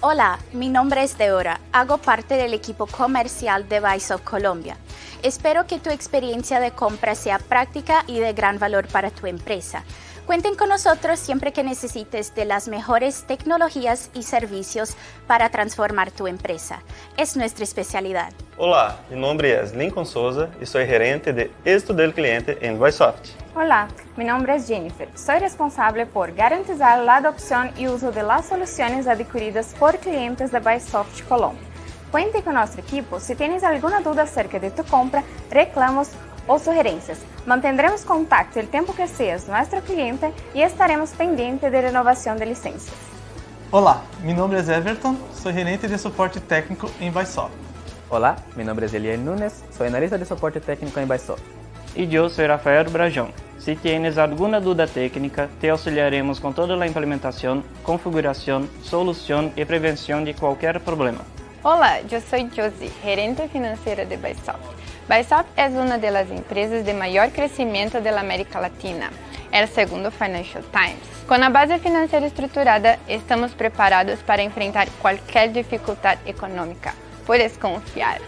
Hola, mi nombre es Deora. Hago parte del equipo comercial de Bysoft Colombia. Espero que tu experiencia de compra sea práctica y de gran valor para tu empresa. Cuenten con nosotros siempre que necesites de las mejores tecnologías y servicios para transformar tu empresa. Es nuestra especialidad. Olá, meu nome é Lincoln Souza e sou gerente de êxito del cliente em Bysoft. Hola, mi nombre es Jennifer. Soy responsable por garantizar la adopción y uso de las soluciones adquiridas por clientes de Bysoft Colombia. Cuente con nuestro equipo si tienes alguna duda acerca de tu compra, reclamos o sugerencias. Mantendremos contacto el tiempo que seas nuestro cliente y estaremos pendientes de renovación de licencias. Olá, meu nome é Everton, sou gerente de suporte técnico em Bysoft. Hola, mi nombre es Eliel Núñez, soy analista de soporte técnico en Bysoft. E eu sou Rafael Brajão. Se tienes alguma dúvida técnica, te auxiliaremos com toda a implementação, configuração, solução e prevenção de qualquer problema. Hola, yo soy Josie, gerente financiera de Bysoft. Bysoft es una de las empresas de mayor crecimiento de la América Latina, el segundo Financial Times. Con la base financiera estructurada, estamos preparados para enfrentar cualquier dificultad económica. Puedes confiar.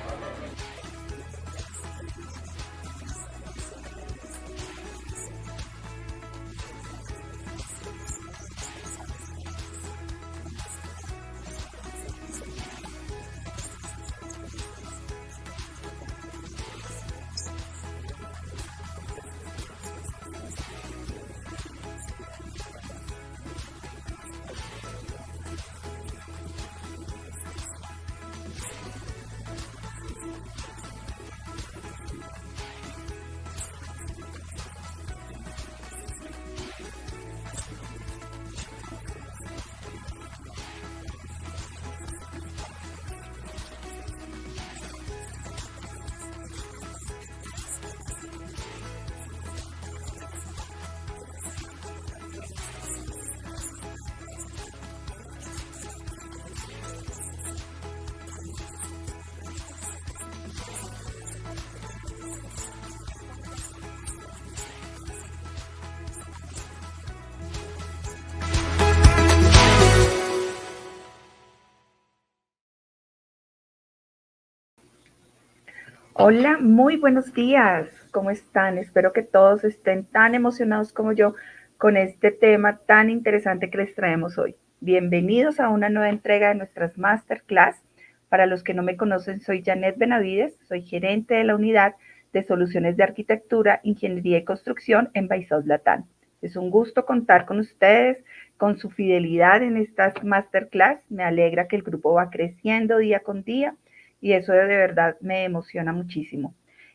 Hola, muy buenos días. ¿Cómo están? Espero que todos estén tan emocionados como yo con este tema tan interesante que les traemos hoy. Bienvenidos a una nueva entrega de nuestras Masterclass. Para los que no me conocen, soy Janet Benavides, soy gerente de la unidad de soluciones de arquitectura, ingeniería y construcción en Bysoft Latam. Es un gusto contar con ustedes, con su fidelidad en estas Masterclass. Me alegra que el grupo va creciendo día con día y eso de verdad me emociona muchísimo.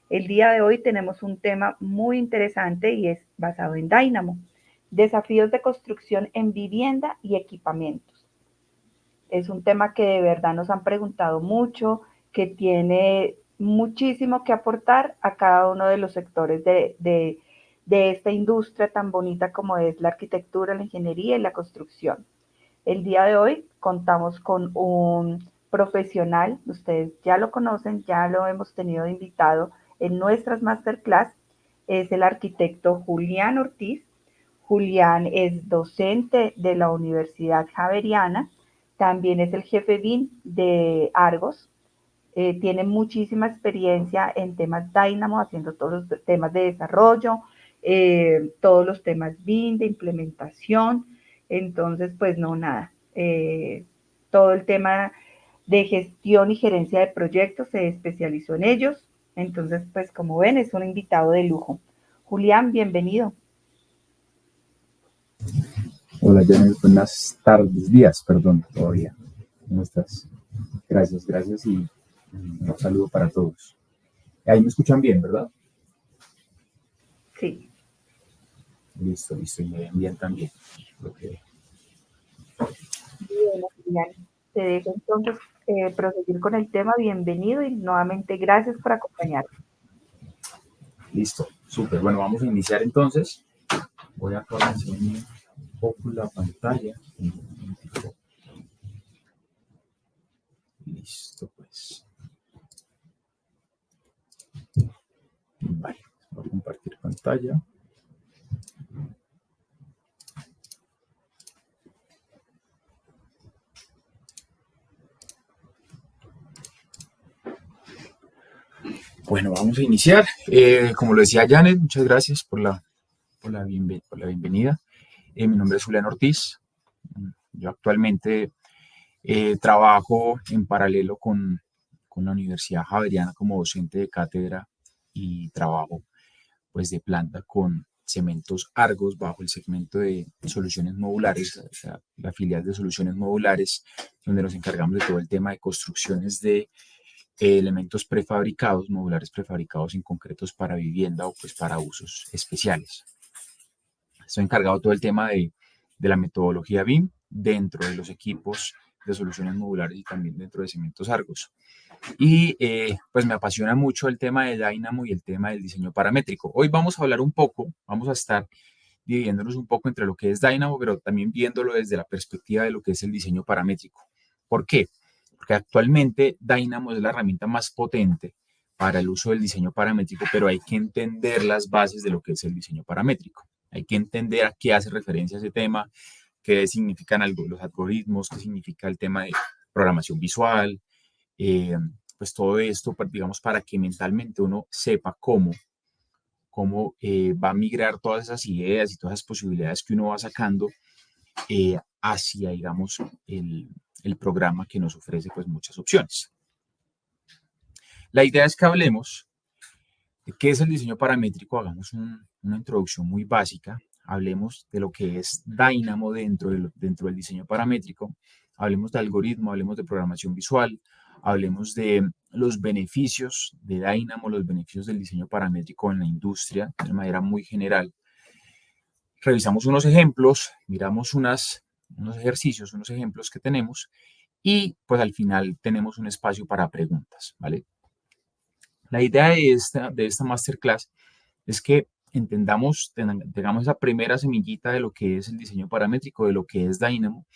El día de hoy tenemos un tema muy interesante y es basado en Dynamo, desafíos de construcción en vivienda y equipamientos. Es un tema que de verdad nos han preguntado mucho, que tiene muchísimo que aportar a cada uno de los sectores de esta industria tan bonita como es la arquitectura, la ingeniería y la construcción. El día de hoy contamos con un profesional, ustedes ya lo conocen, ya lo hemos tenido de invitado en nuestras masterclass, es el arquitecto Julián Ortiz. Julián es docente de la Universidad Javeriana, también es el jefe BIM de Argos, tiene muchísima experiencia en temas Dynamo, haciendo todos los temas de desarrollo, todos los temas BIM, de implementación, entonces pues no, nada, todo el tema de gestión y gerencia de proyectos, se especializó en ellos. Entonces, pues como ven, es un invitado de lujo. Julián, bienvenido. Hola, Janet, buenas tardes, días, perdón, todavía. ¿Cómo estás? Gracias y un saludo para todos. Ahí me escuchan bien, ¿verdad? Sí. Listo, y me ven bien también. Okay. Bien, Julián, te dejo entonces proseguir con el tema. Bienvenido y nuevamente gracias por acompañarnos. Listo, súper. Bueno, vamos a iniciar entonces. Voy a poner un poco la pantalla. Listo, pues. Vale, voy a compartir pantalla. Bueno, vamos a iniciar. Como lo decía Janet, muchas gracias por la bienvenida. Mi nombre es Julián Ortiz. Yo actualmente trabajo en paralelo con la Universidad Javeriana como docente de cátedra y trabajo pues de planta con Cementos Argos bajo el segmento de soluciones modulares, o sea, la filial de soluciones modulares, donde nos encargamos de todo el tema de construcciones de elementos prefabricados, modulares prefabricados en concretos para vivienda o pues para usos especiales. Estoy encargado de todo el tema de la metodología BIM dentro de los equipos de soluciones modulares y también dentro de Cementos Argos. Y pues me apasiona mucho el tema de Dynamo y el tema del diseño paramétrico. Hoy vamos a hablar un poco, vamos a estar dividiéndonos un poco entre lo que es Dynamo, pero también viéndolo desde la perspectiva de lo que es el diseño paramétrico. ¿Por qué? Porque actualmente Dynamo es la herramienta más potente para el uso del diseño paramétrico, pero hay que entender las bases de lo que es el diseño paramétrico. Hay que entender a qué hace referencia ese tema, qué significan los algoritmos, qué significa el tema de programación visual, pues todo esto, digamos, para que mentalmente uno sepa cómo va a migrar todas esas ideas y todas esas posibilidades que uno va sacando hacia, digamos, el programa que nos ofrece pues muchas opciones. La idea es que hablemos de qué es el diseño paramétrico, hagamos una introducción muy básica, hablemos de lo que es Dynamo dentro del diseño paramétrico, hablemos de algoritmo, hablemos de programación visual, hablemos de los beneficios de Dynamo, los beneficios del diseño paramétrico en la industria de manera muy general. Revisamos unos ejemplos, miramos unos ejercicios, unos ejemplos que tenemos y pues al final tenemos un espacio para preguntas, ¿vale? La idea de esta masterclass es que tengamos esa primera semillita de lo que es el diseño paramétrico, de lo que es Dynamo,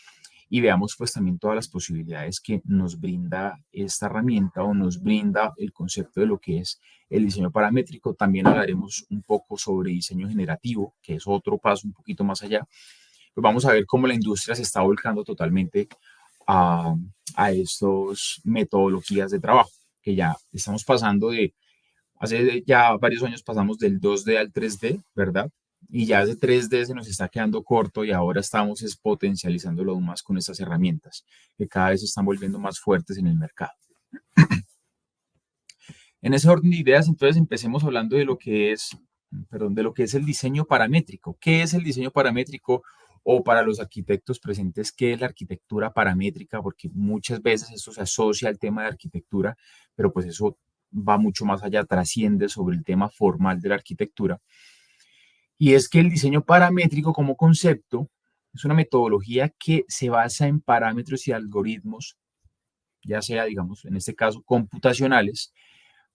y veamos pues también todas las posibilidades que nos brinda esta herramienta o nos brinda el concepto de lo que es el diseño paramétrico. También hablaremos un poco sobre diseño generativo, que es otro paso un poquito más allá. Pues vamos a ver cómo la industria se está volcando totalmente a estas metodologías de trabajo, que ya estamos pasando hace ya varios años pasamos del 2D al 3D, ¿verdad? Y ya ese 3D se nos está quedando corto y ahora estamos potencializándolo aún más con estas herramientas que cada vez se están volviendo más fuertes en el mercado. En ese orden de ideas, entonces empecemos hablando de lo que es el diseño paramétrico. ¿Qué es el diseño paramétrico? O para los arquitectos presentes, ¿qué es la arquitectura paramétrica? Porque muchas veces esto se asocia al tema de arquitectura, pero pues eso va mucho más allá, trasciende sobre el tema formal de la arquitectura. Y es que el diseño paramétrico como concepto es una metodología que se basa en parámetros y algoritmos, ya sea, digamos, en este caso, computacionales,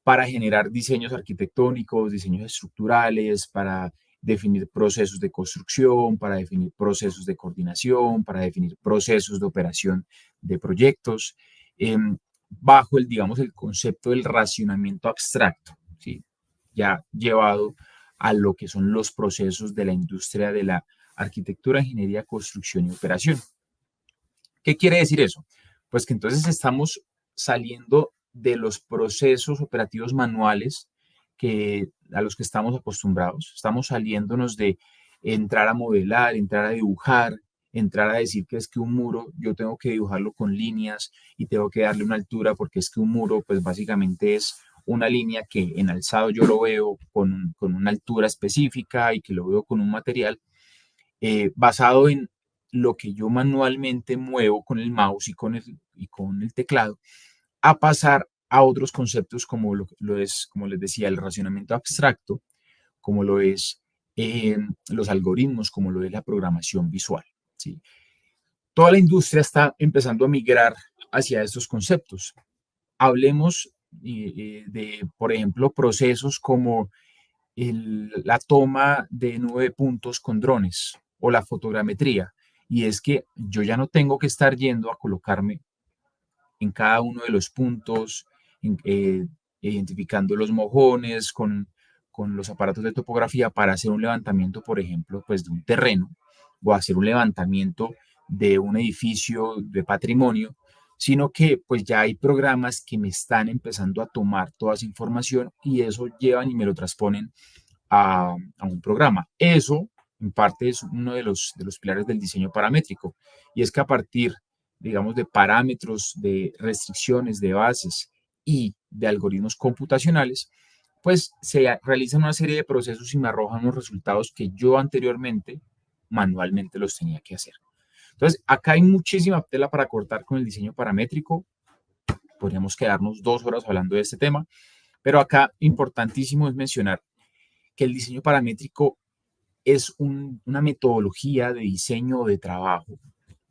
para generar diseños arquitectónicos, diseños estructurales, para definir procesos de construcción, para definir procesos de coordinación, para definir procesos de operación de proyectos, bajo el concepto del racionamiento abstracto, ¿sí? Ya llevado a lo que son los procesos de la industria de la arquitectura, ingeniería, construcción y operación. ¿Qué quiere decir eso? Pues que entonces estamos saliendo de los procesos operativos manuales a los que estamos acostumbrados. Estamos saliéndonos de entrar a modelar, entrar a dibujar, entrar a decir que es que un muro yo tengo que dibujarlo con líneas y tengo que darle una altura porque es que un muro pues básicamente es una línea que en alzado yo lo veo con una altura específica y que lo veo con un material basado en lo que yo manualmente muevo con el mouse y con el teclado, a pasar a otros conceptos como lo es, como les decía, el racionamiento abstracto, como lo es los algoritmos, como lo es la programación visual, ¿sí? Toda la industria está empezando a migrar hacia estos conceptos. Hablemos de, por ejemplo, procesos como la toma de 9 puntos con drones o la fotogrametría. Y es que yo ya no tengo que estar yendo a colocarme en cada uno de los puntos, identificando los mojones con los aparatos de topografía para hacer un levantamiento, por ejemplo, pues de un terreno o hacer un levantamiento de un edificio de patrimonio, sino que pues ya hay programas que me están empezando a tomar toda esa información y eso llevan y me lo transponen a un programa. Eso, en parte, es uno de los pilares del diseño paramétrico, y es que a partir, digamos, de parámetros, de restricciones, de bases y de algoritmos computacionales, pues se realizan una serie de procesos y me arrojan unos resultados que yo anteriormente manualmente los tenía que hacer. Entonces, acá hay muchísima tela para cortar con el diseño paramétrico. Podríamos quedarnos 2 horas hablando de este tema, pero acá importantísimo es mencionar que el diseño paramétrico es una metodología de diseño de trabajo,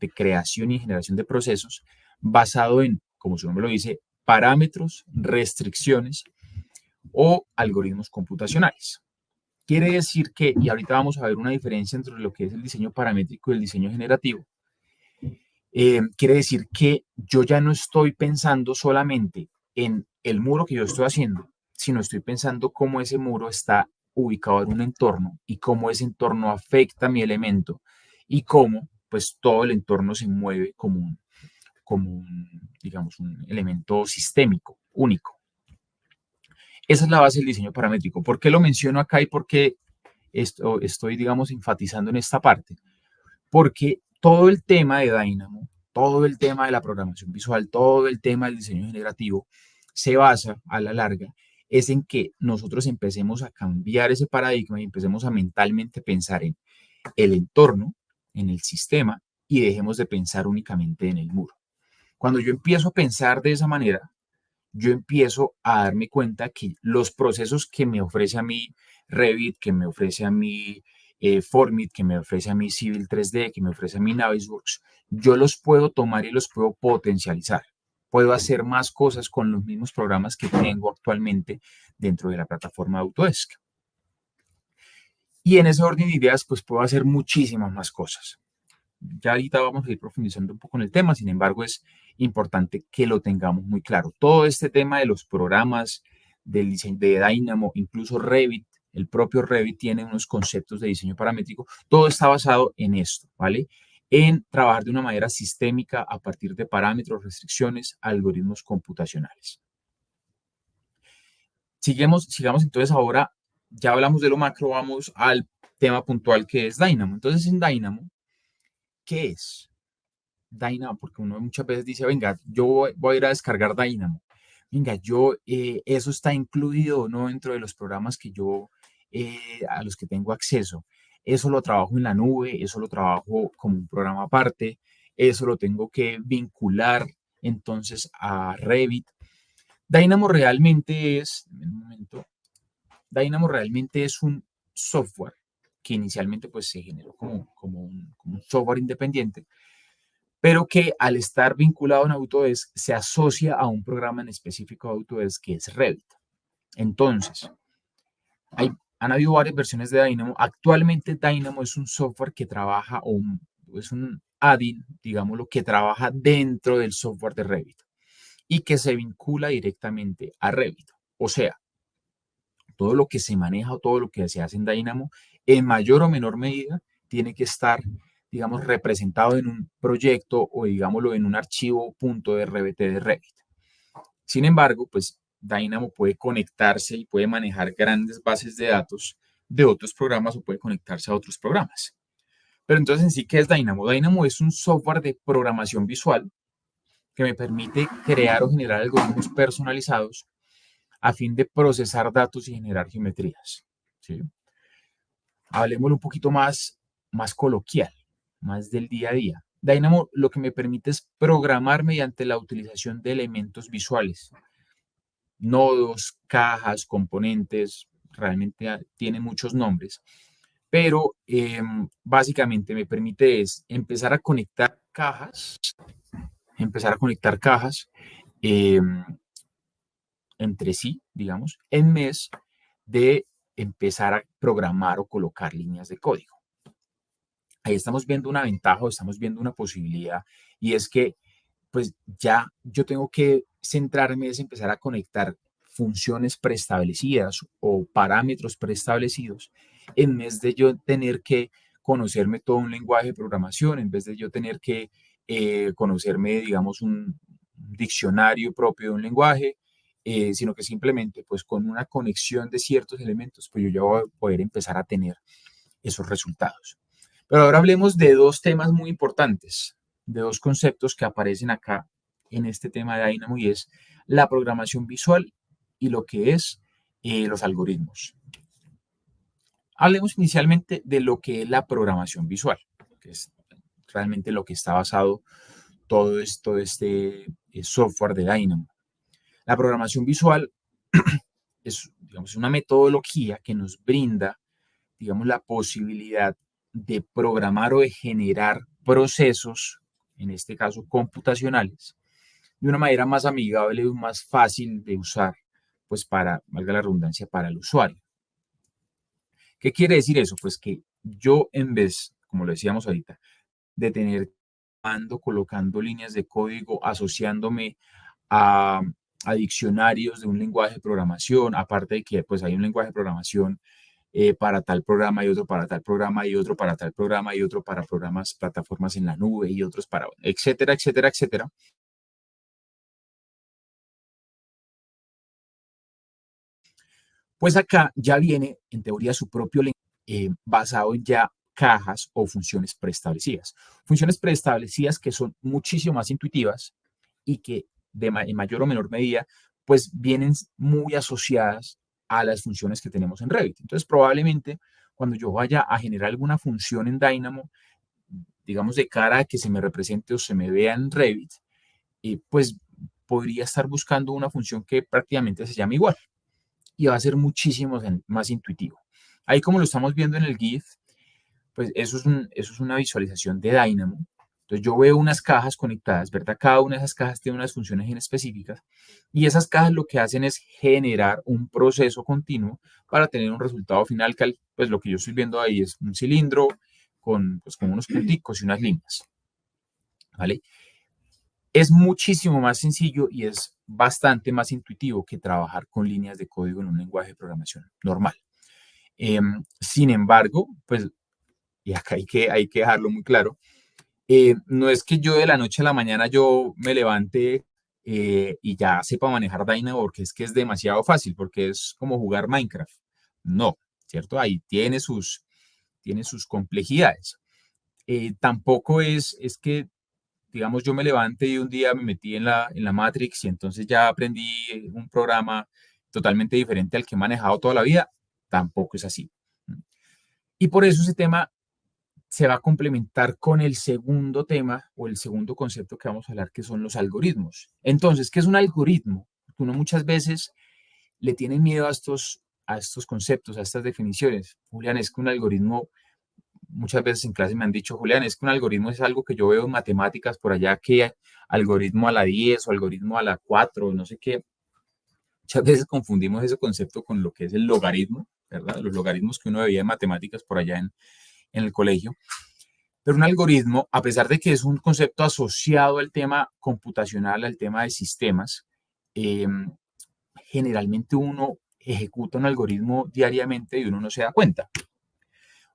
de creación y generación de procesos basado en, como su nombre lo dice, parámetros, restricciones o algoritmos computacionales. Quiere decir que, y ahorita vamos a ver una diferencia entre lo que es el diseño paramétrico y el diseño generativo, quiere decir que yo ya no estoy pensando solamente en el muro que yo estoy haciendo, sino estoy pensando cómo ese muro está ubicado en un entorno y cómo ese entorno afecta a mi elemento y cómo pues todo el entorno se mueve digamos, un elemento sistémico, único. Esa es la base del diseño paramétrico. ¿Por qué lo menciono acá y por qué estoy, digamos, enfatizando en esta parte? Porque todo el tema de Dynamo, todo el tema de la programación visual, todo el tema del diseño generativo, se basa a la larga es en que nosotros empecemos a cambiar ese paradigma y empecemos a mentalmente pensar en el entorno, en el sistema, y dejemos de pensar únicamente en el muro. Cuando yo empiezo a pensar de esa manera, yo empiezo a darme cuenta que los procesos que me ofrece a mí Revit, que me ofrece a mí Formit, que me ofrece a mí Civil 3D, que me ofrece a mí Navisworks, yo los puedo tomar y los puedo potencializar. Puedo hacer más cosas con los mismos programas que tengo actualmente dentro de la plataforma de Autodesk. Y en ese orden de ideas, pues puedo hacer muchísimas más cosas. Ya ahorita vamos a ir profundizando un poco en el tema, sin embargo, es importante que lo tengamos muy claro. Todo este tema de los programas, del diseño de Dynamo, incluso Revit, el propio Revit tiene unos conceptos de diseño paramétrico, todo está basado en esto, ¿vale? En trabajar de una manera sistémica a partir de parámetros, restricciones, algoritmos computacionales. Sigamos entonces ahora, ya hablamos de lo macro, vamos al tema puntual que es Dynamo. Entonces en Dynamo, ¿qué es Dynamo? Porque uno muchas veces dice, venga, yo voy a ir a descargar Dynamo. Venga, eso está incluido, ¿no? Dentro de los programas que a los que tengo acceso. Eso lo trabajo en la nube, eso lo trabajo como un programa aparte, eso lo tengo que vincular entonces a Revit. Dynamo realmente es, Dynamo realmente es un software que inicialmente pues se generó como un software independiente, pero que al estar vinculado en Autodesk se asocia a un programa en específico de Autodesk que es Revit. Entonces, han habido varias versiones de Dynamo. Actualmente Dynamo es un software que trabaja, es un add-in, digámoslo, que trabaja dentro del software de Revit y que se vincula directamente a Revit. O sea, todo lo que se maneja o todo lo que se hace en Dynamo, en mayor o menor medida, tiene que estar, digamos, representado en un proyecto o, digámoslo, en un archivo .rbt de Revit. Sin embargo, pues Dynamo puede conectarse y puede manejar grandes bases de datos de otros programas o puede conectarse a otros programas. Pero entonces en sí, ¿qué es Dynamo? Dynamo es un software de programación visual que me permite crear o generar algoritmos personalizados a fin de procesar datos y generar geometrías, ¿sí? Hablemoslo un poquito más coloquial, más del día a día. Dynamo lo que me permite es programar mediante la utilización de elementos visuales, nodos, cajas, componentes, realmente tiene muchos nombres, pero básicamente me permite es empezar a conectar cajas entre sí, digamos, en vez de empezar a programar o colocar líneas de código. Ahí estamos viendo una ventaja o estamos viendo una posibilidad, y es que pues ya yo tengo que centrarme en empezar a conectar funciones preestablecidas o parámetros preestablecidos en vez de yo tener que conocerme todo un lenguaje de programación, en vez de yo tener que conocerme, digamos, diccionario propio de un lenguaje, sino que simplemente pues con una conexión de ciertos elementos, pues yo ya voy a poder empezar a tener esos resultados. Pero ahora hablemos de dos temas muy importantes, de dos conceptos que aparecen acá en este tema de Dynamo, y es la programación visual y lo que es los algoritmos. Hablemos inicialmente de lo que es la programación visual, que es realmente lo que está basado todo este software de Dynamo. La programación visual es, digamos, una metodología que nos brinda, digamos, la posibilidad de programar o de generar procesos, en este caso computacionales, de una manera más amigable y más fácil de usar, pues para, valga la redundancia, para el usuario. ¿Qué quiere decir eso? Pues que yo, en vez, como lo decíamos ahorita, de tener colocando líneas de código, asociándome a diccionarios de un lenguaje de programación, aparte de que pues hay un lenguaje de programación para tal programa y otro para tal programa y otro para tal programa y otro para programas, plataformas en la nube y otros para, etcétera, etcétera, etcétera. Pues acá ya viene, en teoría, su propio lenguaje basado en ya cajas o funciones preestablecidas. Funciones preestablecidas que son muchísimo más intuitivas y que en mayor o menor medida, pues vienen muy asociadas a las funciones que tenemos en Revit. Entonces, probablemente cuando yo vaya a generar alguna función en Dynamo, digamos de cara a que se me represente o se me vea en Revit, pues podría estar buscando una función que prácticamente se llama igual y va a ser muchísimo más intuitivo. Ahí, como lo estamos viendo en el GIF, pues eso es una visualización de Dynamo. Entonces yo veo unas cajas conectadas, ¿verdad? Cada una de esas cajas tiene unas funciones en específicas y esas cajas lo que hacen es generar un proceso continuo para tener un resultado final que, pues lo que yo estoy viendo ahí es un cilindro con unos punticos y unas líneas, ¿vale? Es muchísimo más sencillo y es bastante más intuitivo que trabajar con líneas de código en un lenguaje de programación normal. Sin embargo, pues, y acá hay que dejarlo muy claro, no es que yo de la noche a la mañana yo me levante y ya sepa manejar Dynamo, porque es que es demasiado fácil, porque es como jugar Minecraft. No, ¿cierto? Ahí tiene sus complejidades. Tampoco es que, digamos, yo me levante y un día me metí en la Matrix y entonces ya aprendí un programa totalmente diferente al que he manejado toda la vida. Tampoco es así. Y por eso ese tema se va a complementar con el segundo tema o el segundo concepto que vamos a hablar, que son los algoritmos. Entonces, ¿qué es un algoritmo? Uno muchas veces le tiene miedo a estos conceptos, a estas definiciones. Julián, es que un algoritmo, muchas veces en clase me han dicho, Julián, es que un algoritmo es algo que yo veo en matemáticas por allá, que algoritmo a la 10 o algoritmo a la 4, no sé qué. Muchas veces confundimos ese concepto con lo que es el logaritmo, ¿verdad? Los logaritmos que uno veía en matemáticas por allá en el colegio. Pero un algoritmo, a pesar de que es un concepto asociado al tema computacional, al tema de sistemas, generalmente uno ejecuta un algoritmo diariamente y uno no se da cuenta.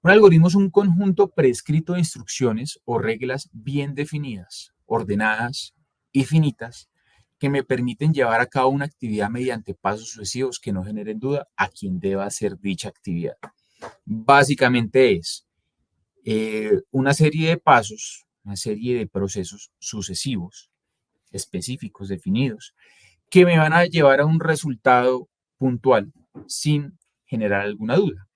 Un algoritmo es un conjunto prescrito de instrucciones o reglas bien definidas, ordenadas y finitas, que me permiten llevar a cabo una actividad mediante pasos sucesivos que no generen duda a quien deba hacer dicha actividad. Básicamente es una serie de pasos, una serie de procesos sucesivos, específicos, definidos, que me van a llevar a un resultado puntual sin generar alguna duda.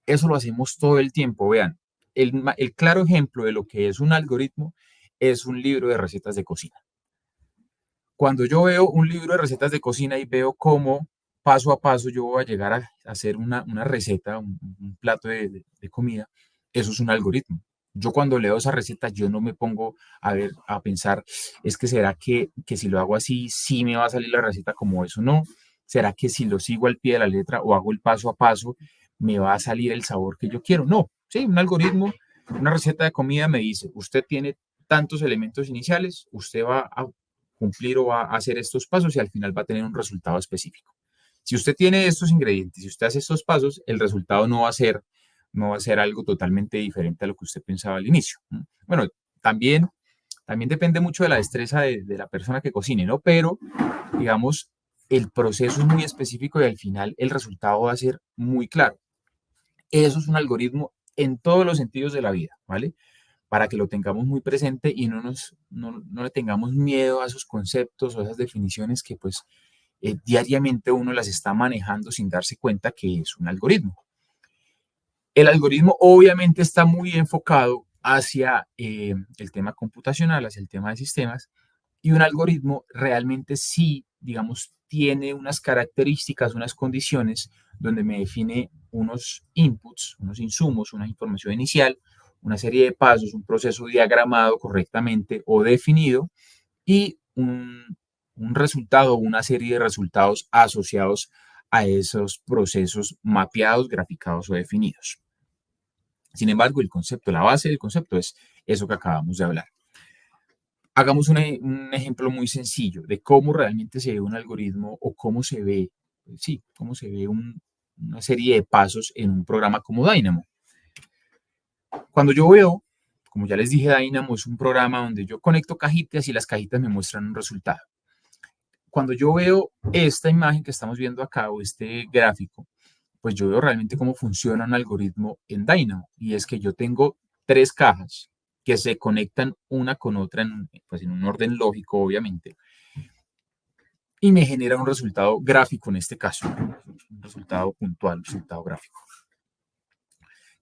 Eso lo hacemos todo el tiempo. Vean, el claro ejemplo de lo que es un algoritmo es un libro de recetas de cocina. Cuando yo veo un libro de recetas de cocina y veo cómo paso a paso yo voy a llegar a hacer una receta, un plato de comida, eso es un algoritmo. Yo cuando leo esa receta, yo no me pongo a pensar, es que será que si lo hago así, sí me va a salir la receta como eso, no. ¿Será que si lo sigo al pie de la letra o hago el paso a paso, me va a salir el sabor que yo quiero? No, sí, un algoritmo, una receta de comida me dice, usted tiene tantos elementos iniciales, usted va a cumplir o va a hacer estos pasos y al final va a tener un resultado específico. Si usted tiene estos ingredientes, si usted hace estos pasos, el resultado no va a ser algo totalmente diferente a lo que usted pensaba al inicio. Bueno, también También depende mucho de la destreza de la persona que cocine, ¿no? Pero, digamos, el proceso es muy específico y al final el resultado va a ser muy claro. Eso es un algoritmo en todos los sentidos de la vida, ¿vale? Para que lo tengamos muy presente y no le tengamos miedo a esos conceptos o esas definiciones que pues diariamente uno las está manejando sin darse cuenta que es un algoritmo. El algoritmo obviamente está muy enfocado hacia el tema computacional, hacia el tema de sistemas, y un algoritmo realmente sí, digamos, tiene unas características, unas condiciones donde me define unos inputs, unos insumos, una información inicial, una serie de pasos, un proceso diagramado correctamente o definido y un resultado, una serie de resultados asociados a esos procesos mapeados, graficados o definidos. Sin embargo, el concepto, la base del concepto es eso que acabamos de hablar. Hagamos un ejemplo muy sencillo de cómo realmente se ve un algoritmo o cómo se ve, sí, cómo se ve una serie de pasos en un programa como Dynamo. Cuando yo veo, como ya les dije, Dynamo es un programa donde yo conecto cajitas y las cajitas me muestran un resultado. Cuando yo veo esta imagen que estamos viendo acá o este gráfico, pues yo veo realmente cómo funciona un algoritmo en Dynamo. Y es que yo tengo 3 cajas que se conectan una con otra pues en un orden lógico, obviamente. Y me genera un resultado gráfico en este caso, un resultado puntual, un resultado gráfico.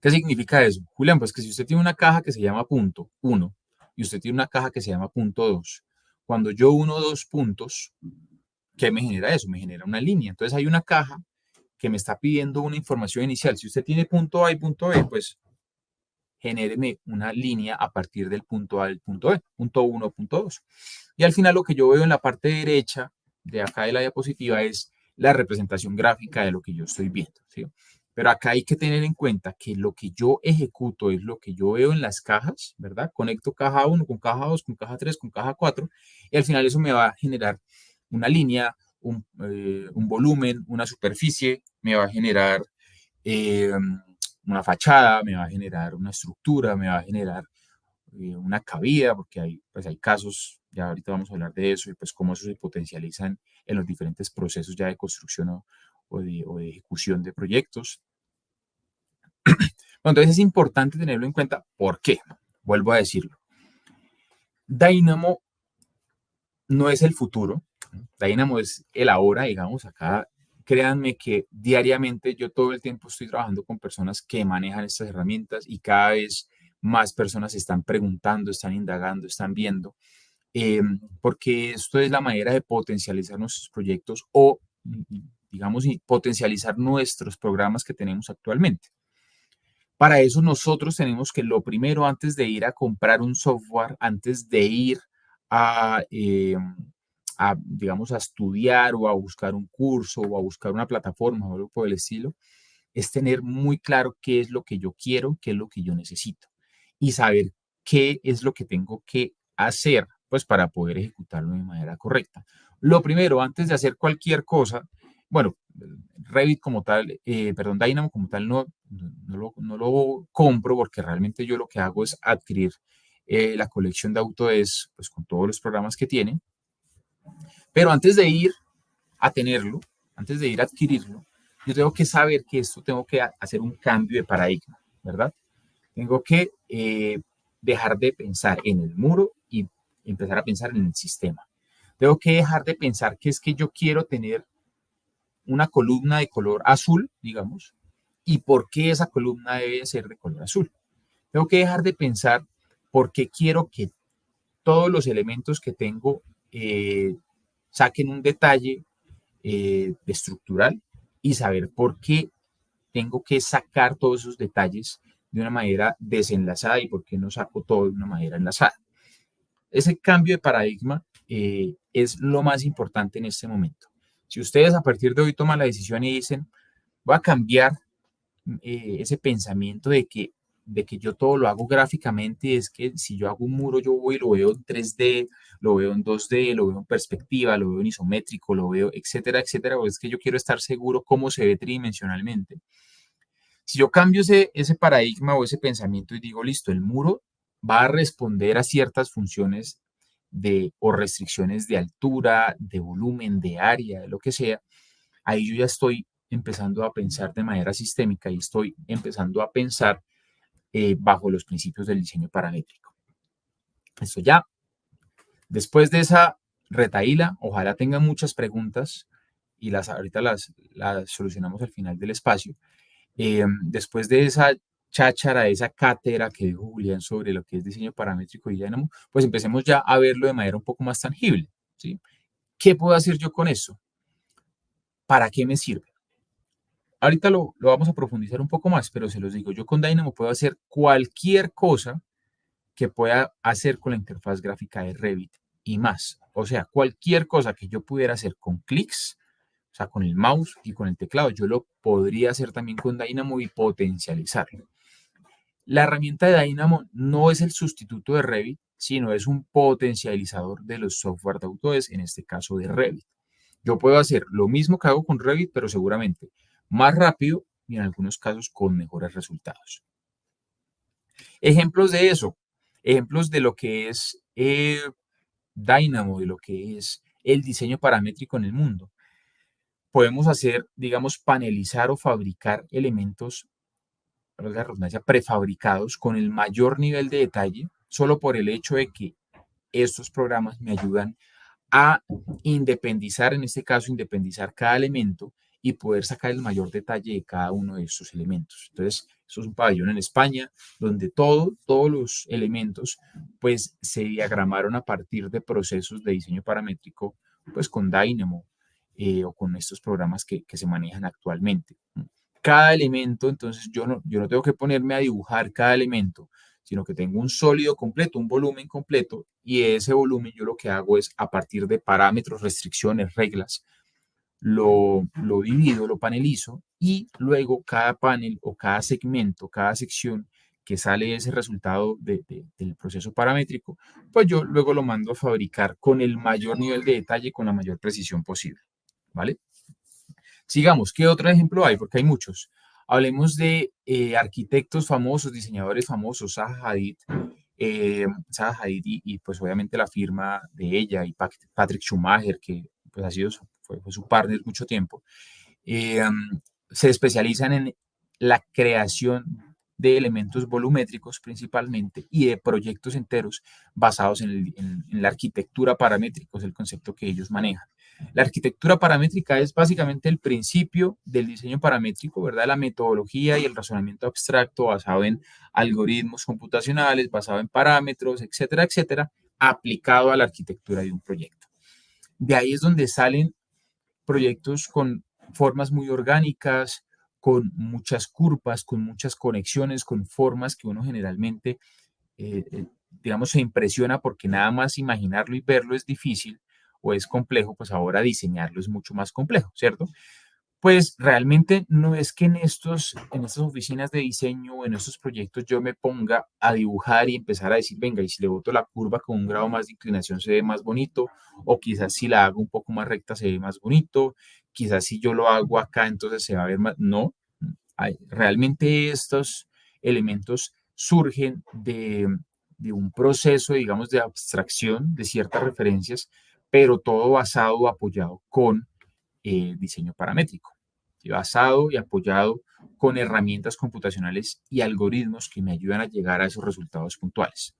¿Qué significa eso? Julián, pues que si usted tiene una caja que se llama punto 1 y usted tiene una caja que se llama punto 2, cuando yo uno 2 puntos, ¿qué me genera eso? Me genera una línea. Entonces hay una caja que me está pidiendo una información inicial. Si usted tiene punto A y punto B, pues genéreme una línea a partir del punto A y del punto B, punto 1, punto 2. Y al final lo que yo veo en la parte derecha de acá de la diapositiva es la representación gráfica de lo que yo estoy viendo, ¿sí? Pero acá hay que tener en cuenta que lo que yo ejecuto es lo que yo veo en las cajas, ¿verdad? Conecto caja 1 con caja 2, con caja 3, con caja 4, y al final eso me va a generar una línea, un volumen, una superficie, me va a generar una fachada, me va a generar una estructura, me va a generar una cabida, porque hay casos, ya ahorita vamos a hablar de eso, y pues cómo eso se potencializa en los diferentes procesos ya de construcción o de ejecución de proyectos. Bueno, entonces es importante tenerlo en cuenta. ¿Por qué? Vuelvo a decirlo. Dynamo no es el futuro. Dynamo es el ahora, digamos, acá. Créanme que diariamente yo todo el tiempo estoy trabajando con personas que manejan estas herramientas y cada vez más personas están preguntando, están indagando, están viendo, porque esto es la manera de potencializar nuestros proyectos o, digamos, y potencializar nuestros programas que tenemos actualmente. Para eso nosotros tenemos que lo primero, antes de ir a comprar un software, antes de ir digamos, a estudiar o a buscar un curso o a buscar una plataforma o algo por el estilo, es tener muy claro qué es lo que yo quiero, qué es lo que yo necesito y saber qué es lo que tengo que hacer, pues, para poder ejecutarlo de manera correcta. Lo primero, antes de hacer cualquier cosa, bueno, Revit como tal, Dynamo como tal no lo compro porque realmente yo lo que hago es adquirir la colección de Autodesk, pues con todos los programas que tiene. Pero antes de ir a tenerlo, antes de ir a adquirirlo, yo tengo que saber que tengo que hacer un cambio de paradigma, ¿verdad? Tengo que dejar de pensar en el muro y empezar a pensar en el sistema. Tengo que dejar de pensar que es que yo quiero tener una columna de color azul, digamos, y por qué esa columna debe ser de color azul. Tengo que dejar de pensar por qué quiero que todos los elementos que tengo saquen un detalle estructural y saber por qué tengo que sacar todos esos detalles de una manera desenlazada y por qué no saco todo de una manera enlazada. Ese cambio de paradigma es lo más importante en este momento. Si ustedes a partir de hoy toman la decisión y dicen, voy a cambiar ese pensamiento de que yo todo lo hago gráficamente, es que si yo hago un muro, yo voy y lo veo en 3D, lo veo en 2D, lo veo en perspectiva, lo veo en isométrico, lo veo, etcétera, etcétera, o es que yo quiero estar seguro cómo se ve tridimensionalmente. Si yo cambio ese paradigma o ese pensamiento y digo, listo, el muro va a responder a ciertas funciones o restricciones de altura, de volumen, de área, de lo que sea, ahí yo ya estoy empezando a pensar de manera sistémica y estoy empezando a pensar bajo los principios del diseño paramétrico. Esto ya, después de esa retaíla, ojalá tengan muchas preguntas y ahorita las solucionamos al final del espacio. Después de esa cháchara, esa cátedra que dijo Julián sobre lo que es diseño paramétrico y Dynamo, pues empecemos ya a verlo de manera un poco más tangible, ¿sí? ¿Qué puedo hacer yo con eso? ¿Para qué me sirve? Ahorita lo vamos a profundizar un poco más, pero se los digo, yo con Dynamo puedo hacer cualquier cosa que pueda hacer con la interfaz gráfica de Revit y más. O sea, cualquier cosa que yo pudiera hacer con clics, o sea, con el mouse y con el teclado, yo lo podría hacer también con Dynamo y potencializarlo. La herramienta de Dynamo no es el sustituto de Revit, sino es un potencializador de los software de Autodesk, en este caso de Revit. Yo puedo hacer lo mismo que hago con Revit, pero seguramente más rápido y en algunos casos con mejores resultados. Ejemplos de eso, ejemplos de lo que es Dynamo, de lo que es el diseño paramétrico en el mundo. Podemos hacer, digamos, panelizar o fabricar elementos, para la redundancia, prefabricados con el mayor nivel de detalle, solo por el hecho de que estos programas me ayudan a independizar, en este caso, independizar cada elemento y poder sacar el mayor detalle de cada uno de estos elementos. Entonces, eso es un pabellón en España donde todos los elementos pues se diagramaron a partir de procesos de diseño paramétrico pues con Dynamo o con estos programas que se manejan actualmente. Cada elemento, entonces yo no tengo que ponerme a dibujar cada elemento, sino que tengo un sólido completo, un volumen completo, y ese volumen yo lo que hago es a partir de parámetros, restricciones, reglas, lo divido, lo panelizo y luego cada panel o cada segmento, cada sección que sale ese resultado del proceso paramétrico, pues yo luego lo mando a fabricar con el mayor nivel de detalle, con la mayor precisión posible, ¿vale? Sigamos, ¿qué otro ejemplo hay? Porque hay muchos. Hablemos de arquitectos famosos, diseñadores famosos, Zaha Hadid y pues obviamente la firma de ella y Patrick Schumacher, que pues fue su partner mucho tiempo, se especializan en la creación de elementos volumétricos principalmente y de proyectos enteros basados en la arquitectura paramétrica, es el concepto que ellos manejan. La arquitectura paramétrica es básicamente el principio del diseño paramétrico, ¿verdad? La metodología y el razonamiento abstracto basado en algoritmos computacionales, basado en parámetros, etcétera, etcétera, aplicado a la arquitectura de un proyecto. De ahí es donde salen proyectos con formas muy orgánicas, con muchas curvas, con muchas conexiones, con formas que uno generalmente, digamos, se impresiona porque nada más imaginarlo y verlo es difícil o es complejo, pues ahora diseñarlo es mucho más complejo, ¿cierto? Pues realmente no es que en estas oficinas de diseño o en estos proyectos yo me ponga a dibujar y empezar a decir, venga, y si le boto la curva con un grado más de inclinación se ve más bonito, o quizás si la hago un poco más recta se ve más bonito, quizás si yo lo hago acá entonces se va a ver más, no. Realmente estos elementos surgen de un proceso, digamos, de abstracción de ciertas referencias, pero todo basado o apoyado con diseño paramétrico, basado y apoyado con herramientas computacionales y algoritmos que me ayudan a llegar a esos resultados puntuales.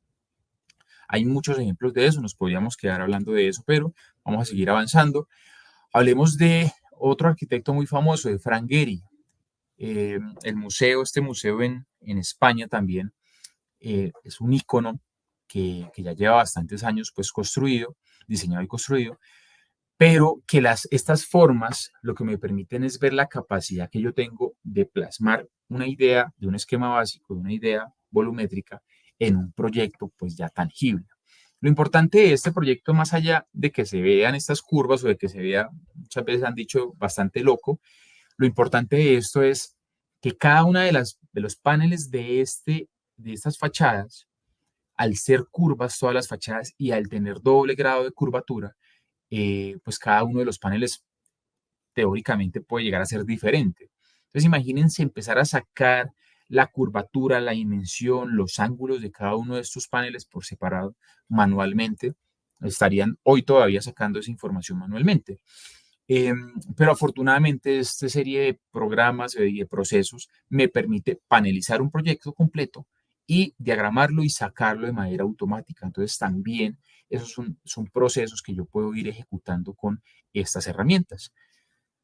Hay muchos ejemplos de eso, nos podríamos quedar hablando de eso, pero vamos a seguir avanzando. Hablemos de otro arquitecto muy famoso, de Frank Gehry. Este museo en España también es un icono que ya lleva bastantes años pues diseñado y construido, pero que estas formas lo que me permiten es ver la capacidad que yo tengo de plasmar una idea de un esquema básico, de una idea volumétrica en un proyecto pues ya tangible. Lo importante de este proyecto, más allá de que se vean estas curvas o de que se vea, muchas veces han dicho, bastante loco, lo importante de esto es que cada una de los paneles de estas fachadas, al ser curvas todas las fachadas y al tener doble grado de curvatura, pues cada uno de los paneles teóricamente puede llegar a ser diferente. Entonces imagínense empezar a sacar la curvatura, la dimensión, los ángulos de cada uno de estos paneles por separado manualmente. Estarían hoy todavía sacando esa información manualmente. Pero afortunadamente esta serie de programas y de procesos me permite panelizar un proyecto completo y diagramarlo y sacarlo de manera automática. Entonces también esos son procesos que yo puedo ir ejecutando con estas herramientas.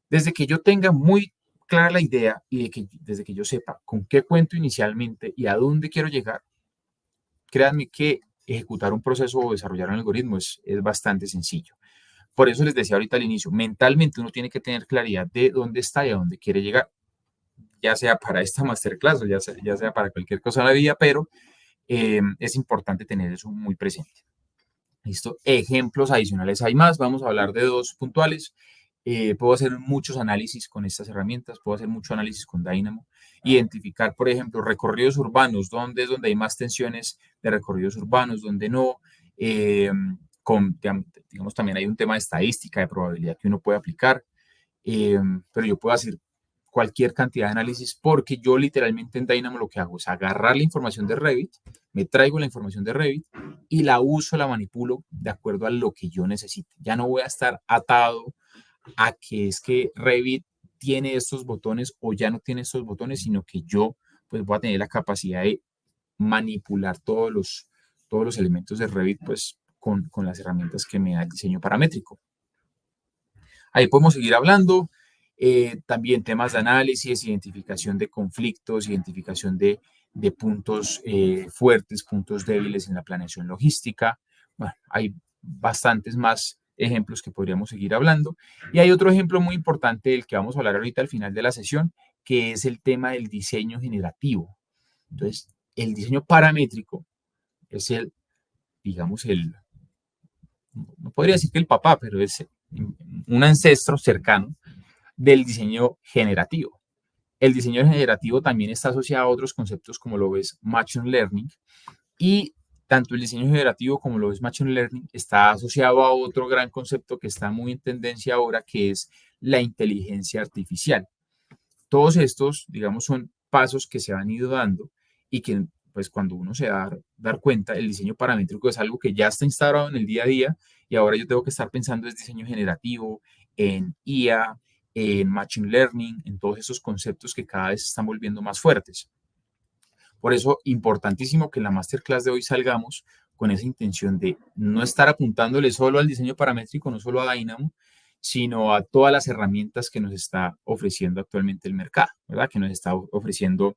Desde que yo tenga muy clara la idea y desde que yo sepa con qué cuento inicialmente y a dónde quiero llegar, créanme que ejecutar un proceso o desarrollar un algoritmo es bastante sencillo. Por eso les decía ahorita al inicio, mentalmente uno tiene que tener claridad de dónde está y a dónde quiere llegar, ya sea para esta masterclass o ya sea para cualquier cosa en la vida, pero es importante tener eso muy presente. ¿Listo? Ejemplos adicionales hay más, vamos a hablar de 2 puntuales. Puedo hacer muchos análisis con estas herramientas, puedo hacer mucho análisis con Dynamo, identificar, por ejemplo, recorridos urbanos, dónde es donde hay más tensiones de recorridos urbanos, dónde no. Digamos, también hay un tema de estadística, de probabilidad que uno puede aplicar, pero yo puedo hacer cualquier cantidad de análisis porque yo literalmente en Dynamo lo que hago es agarrar la información de Revit, me traigo la información de Revit y la uso, la manipulo de acuerdo a lo que yo necesite. Ya no voy a estar atado a que es que Revit tiene estos botones o ya no tiene estos botones, sino que yo pues voy a tener la capacidad de manipular todos los elementos de Revit pues con las herramientas que me da el diseño paramétrico. Ahí podemos seguir hablando. También temas de análisis, identificación de conflictos, identificación de puntos fuertes, puntos débiles en la planeación logística. Bueno, hay bastantes más ejemplos que podríamos seguir hablando. Y hay otro ejemplo muy importante del que vamos a hablar ahorita al final de la sesión, que es el tema del diseño generativo. Entonces, el diseño paramétrico es no podría decir que el papá, pero es un ancestro cercano del diseño generativo. El diseño generativo también está asociado a otros conceptos como lo es Machine Learning, y tanto el diseño generativo como lo es Machine Learning está asociado a otro gran concepto que está muy en tendencia ahora, que es la inteligencia artificial. Todos estos, digamos, son pasos que se han ido dando y que pues cuando uno se da dar cuenta, el diseño paramétrico es algo que ya está instaurado en el día a día y ahora yo tengo que estar pensando en diseño generativo, en IA, en Machine Learning, en todos esos conceptos que cada vez se están volviendo más fuertes. Por eso, importantísimo que en la masterclass de hoy salgamos con esa intención de no estar apuntándole solo al diseño paramétrico, no solo a Dynamo, sino a todas las herramientas que nos está ofreciendo actualmente el mercado, ¿verdad? Que nos está ofreciendo,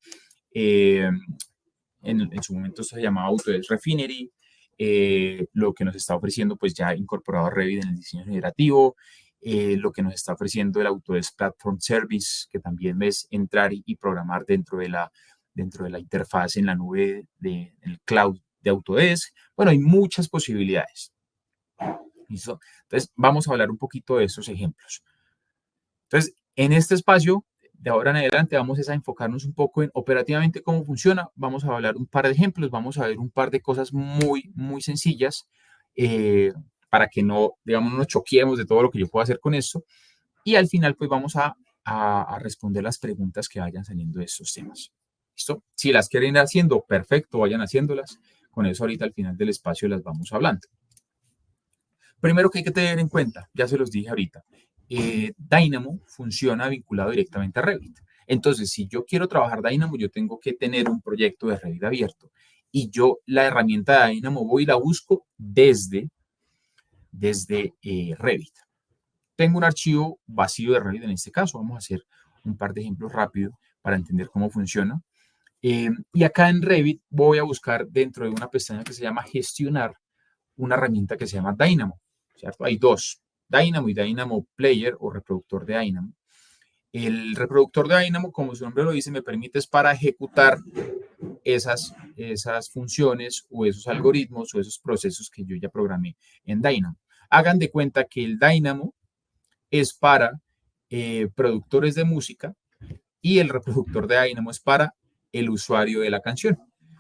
en su momento se llamaba Autodesk Refinery, lo que nos está ofreciendo pues ya incorporado a Revit en el diseño generativo, lo que nos está ofreciendo el Autodesk Platform Service, que también es entrar y programar dentro de la interfaz en la nube en el cloud de Autodesk. Bueno, hay muchas posibilidades. ¿Listo? Entonces, vamos a hablar un poquito de estos ejemplos. Entonces, en este espacio, de ahora en adelante, vamos a enfocarnos un poco en operativamente cómo funciona. Vamos a hablar un par de ejemplos, vamos a ver un par de cosas muy, muy sencillas para que no, digamos, no nos choquemos de todo lo que yo puedo hacer con esto. Y al final, pues vamos a responder las preguntas que vayan saliendo de estos temas. ¿Listo? Si las quieren ir haciendo, perfecto, vayan haciéndolas. Con eso ahorita al final del espacio las vamos hablando. Primero que hay que tener en cuenta, ya se los dije ahorita, Dynamo funciona vinculado directamente a Revit. Entonces, si yo quiero trabajar Dynamo, yo tengo que tener un proyecto de Revit abierto. Y yo la herramienta de Dynamo voy y la busco desde Revit. Tengo un archivo vacío de Revit en este caso. Vamos a hacer un par de ejemplos rápidos para entender cómo funciona. Y acá en Revit voy a buscar dentro de una pestaña que se llama Gestionar una herramienta que se llama Dynamo, ¿cierto? Hay dos, Dynamo y Dynamo Player o reproductor de Dynamo. El reproductor de Dynamo, como su nombre lo dice, me permite es para ejecutar esas funciones o esos algoritmos o esos procesos que yo ya programé en Dynamo. Hagan de cuenta que el Dynamo es para productores de música y el reproductor de Dynamo es para el usuario de la canción.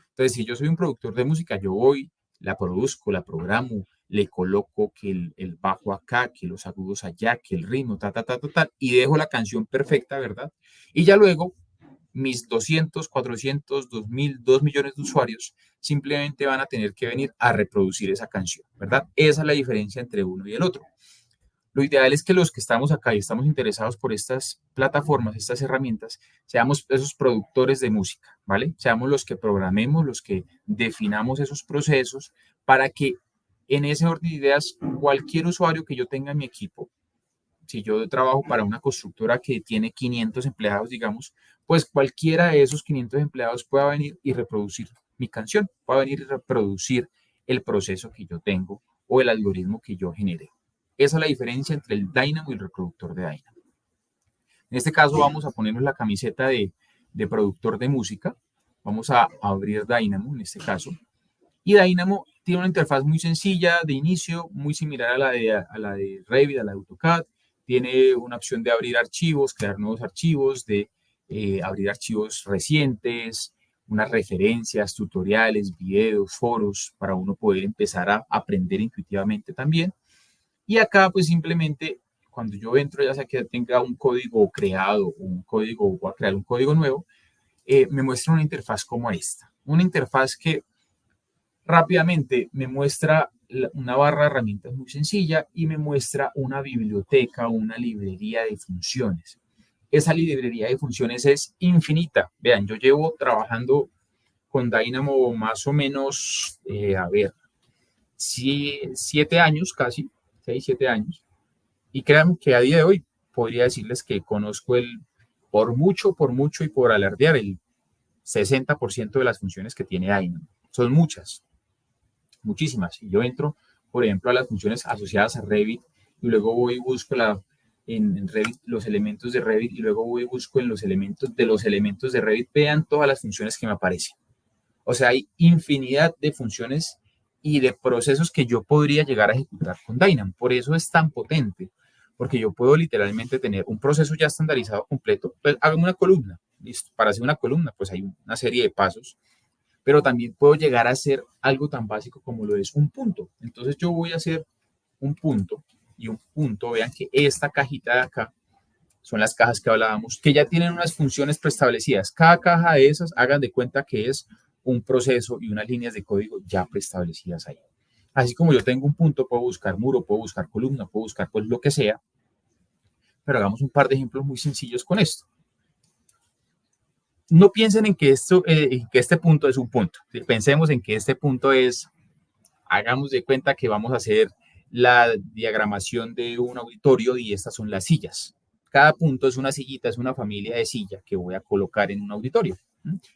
Entonces, si yo soy un productor de música, yo voy, la produzco, la programo, le coloco que el bajo acá, que los agudos allá, que el ritmo, y dejo la canción perfecta, ¿verdad? Y ya luego mis 200, 400, 2000, 2 millones de usuarios simplemente van a tener que venir a reproducir esa canción, ¿verdad? Esa es la diferencia entre uno y el otro. Lo ideal es que los que estamos acá y estamos interesados por estas plataformas, estas herramientas, seamos esos productores de música, ¿vale? Seamos los que programemos, los que definamos esos procesos para que en ese orden de ideas, cualquier usuario que yo tenga en mi equipo, si yo trabajo para una constructora que tiene 500 empleados, digamos, pues cualquiera de esos 500 empleados pueda venir y reproducir mi canción, pueda venir y reproducir el proceso que yo tengo o el algoritmo que yo generé. Esa es la diferencia entre el Dynamo y el reproductor de Dynamo. En este caso vamos a ponernos la camiseta de productor de música. Vamos a abrir Dynamo en este caso. Y Dynamo tiene una interfaz muy sencilla de inicio, muy similar a la de Revit, a la de AutoCAD. Tiene una opción de abrir archivos, crear nuevos archivos, de abrir archivos recientes, unas referencias, tutoriales, videos, foros, para uno poder empezar a aprender intuitivamente también. Y acá, pues simplemente, cuando yo entro, ya sea que tenga un código creado o un código, o voy a crear un código nuevo, me muestra una interfaz como esta. Una interfaz que rápidamente me muestra una barra de herramientas muy sencilla y me muestra una biblioteca, una librería de funciones. Esa librería de funciones es infinita. Vean, yo llevo trabajando con Dynamo más o menos, 7 años casi, 6, 7 años. Y créanme que a día de hoy podría decirles que conozco por mucho y por alardear, el 60% de las funciones que tiene Dynamo. Son muchas, muchísimas. Y yo entro, por ejemplo, a las funciones asociadas a Revit y luego voy y busco en Revit los elementos de Revit y luego voy y busco en los elementos de Revit. Vean todas las funciones que me aparecen. O sea, hay infinidad de funciones y de procesos que yo podría llegar a ejecutar con Dynamo. Por eso es tan potente, porque yo puedo literalmente tener un proceso ya estandarizado completo. Pues hágame una columna. Listo. Para hacer una columna, pues hay una serie de pasos, pero también puedo llegar a hacer algo tan básico como lo es un punto. Entonces yo voy a hacer un punto y un punto. Vean que esta cajita de acá son las cajas que hablábamos, que ya tienen unas funciones preestablecidas. Cada caja de esas, hagan de cuenta que es un proceso y unas líneas de código ya preestablecidas ahí. Así como yo tengo un punto, puedo buscar muro, puedo buscar columna, puedo buscar pues lo que sea, pero hagamos un par de ejemplos muy sencillos con esto. No piensen en que este punto es un punto. Pensemos en que este punto es, hagamos de cuenta que vamos a hacer la diagramación de un auditorio y estas son las sillas. Cada punto es una sillita, es una familia de silla que voy a colocar en un auditorio.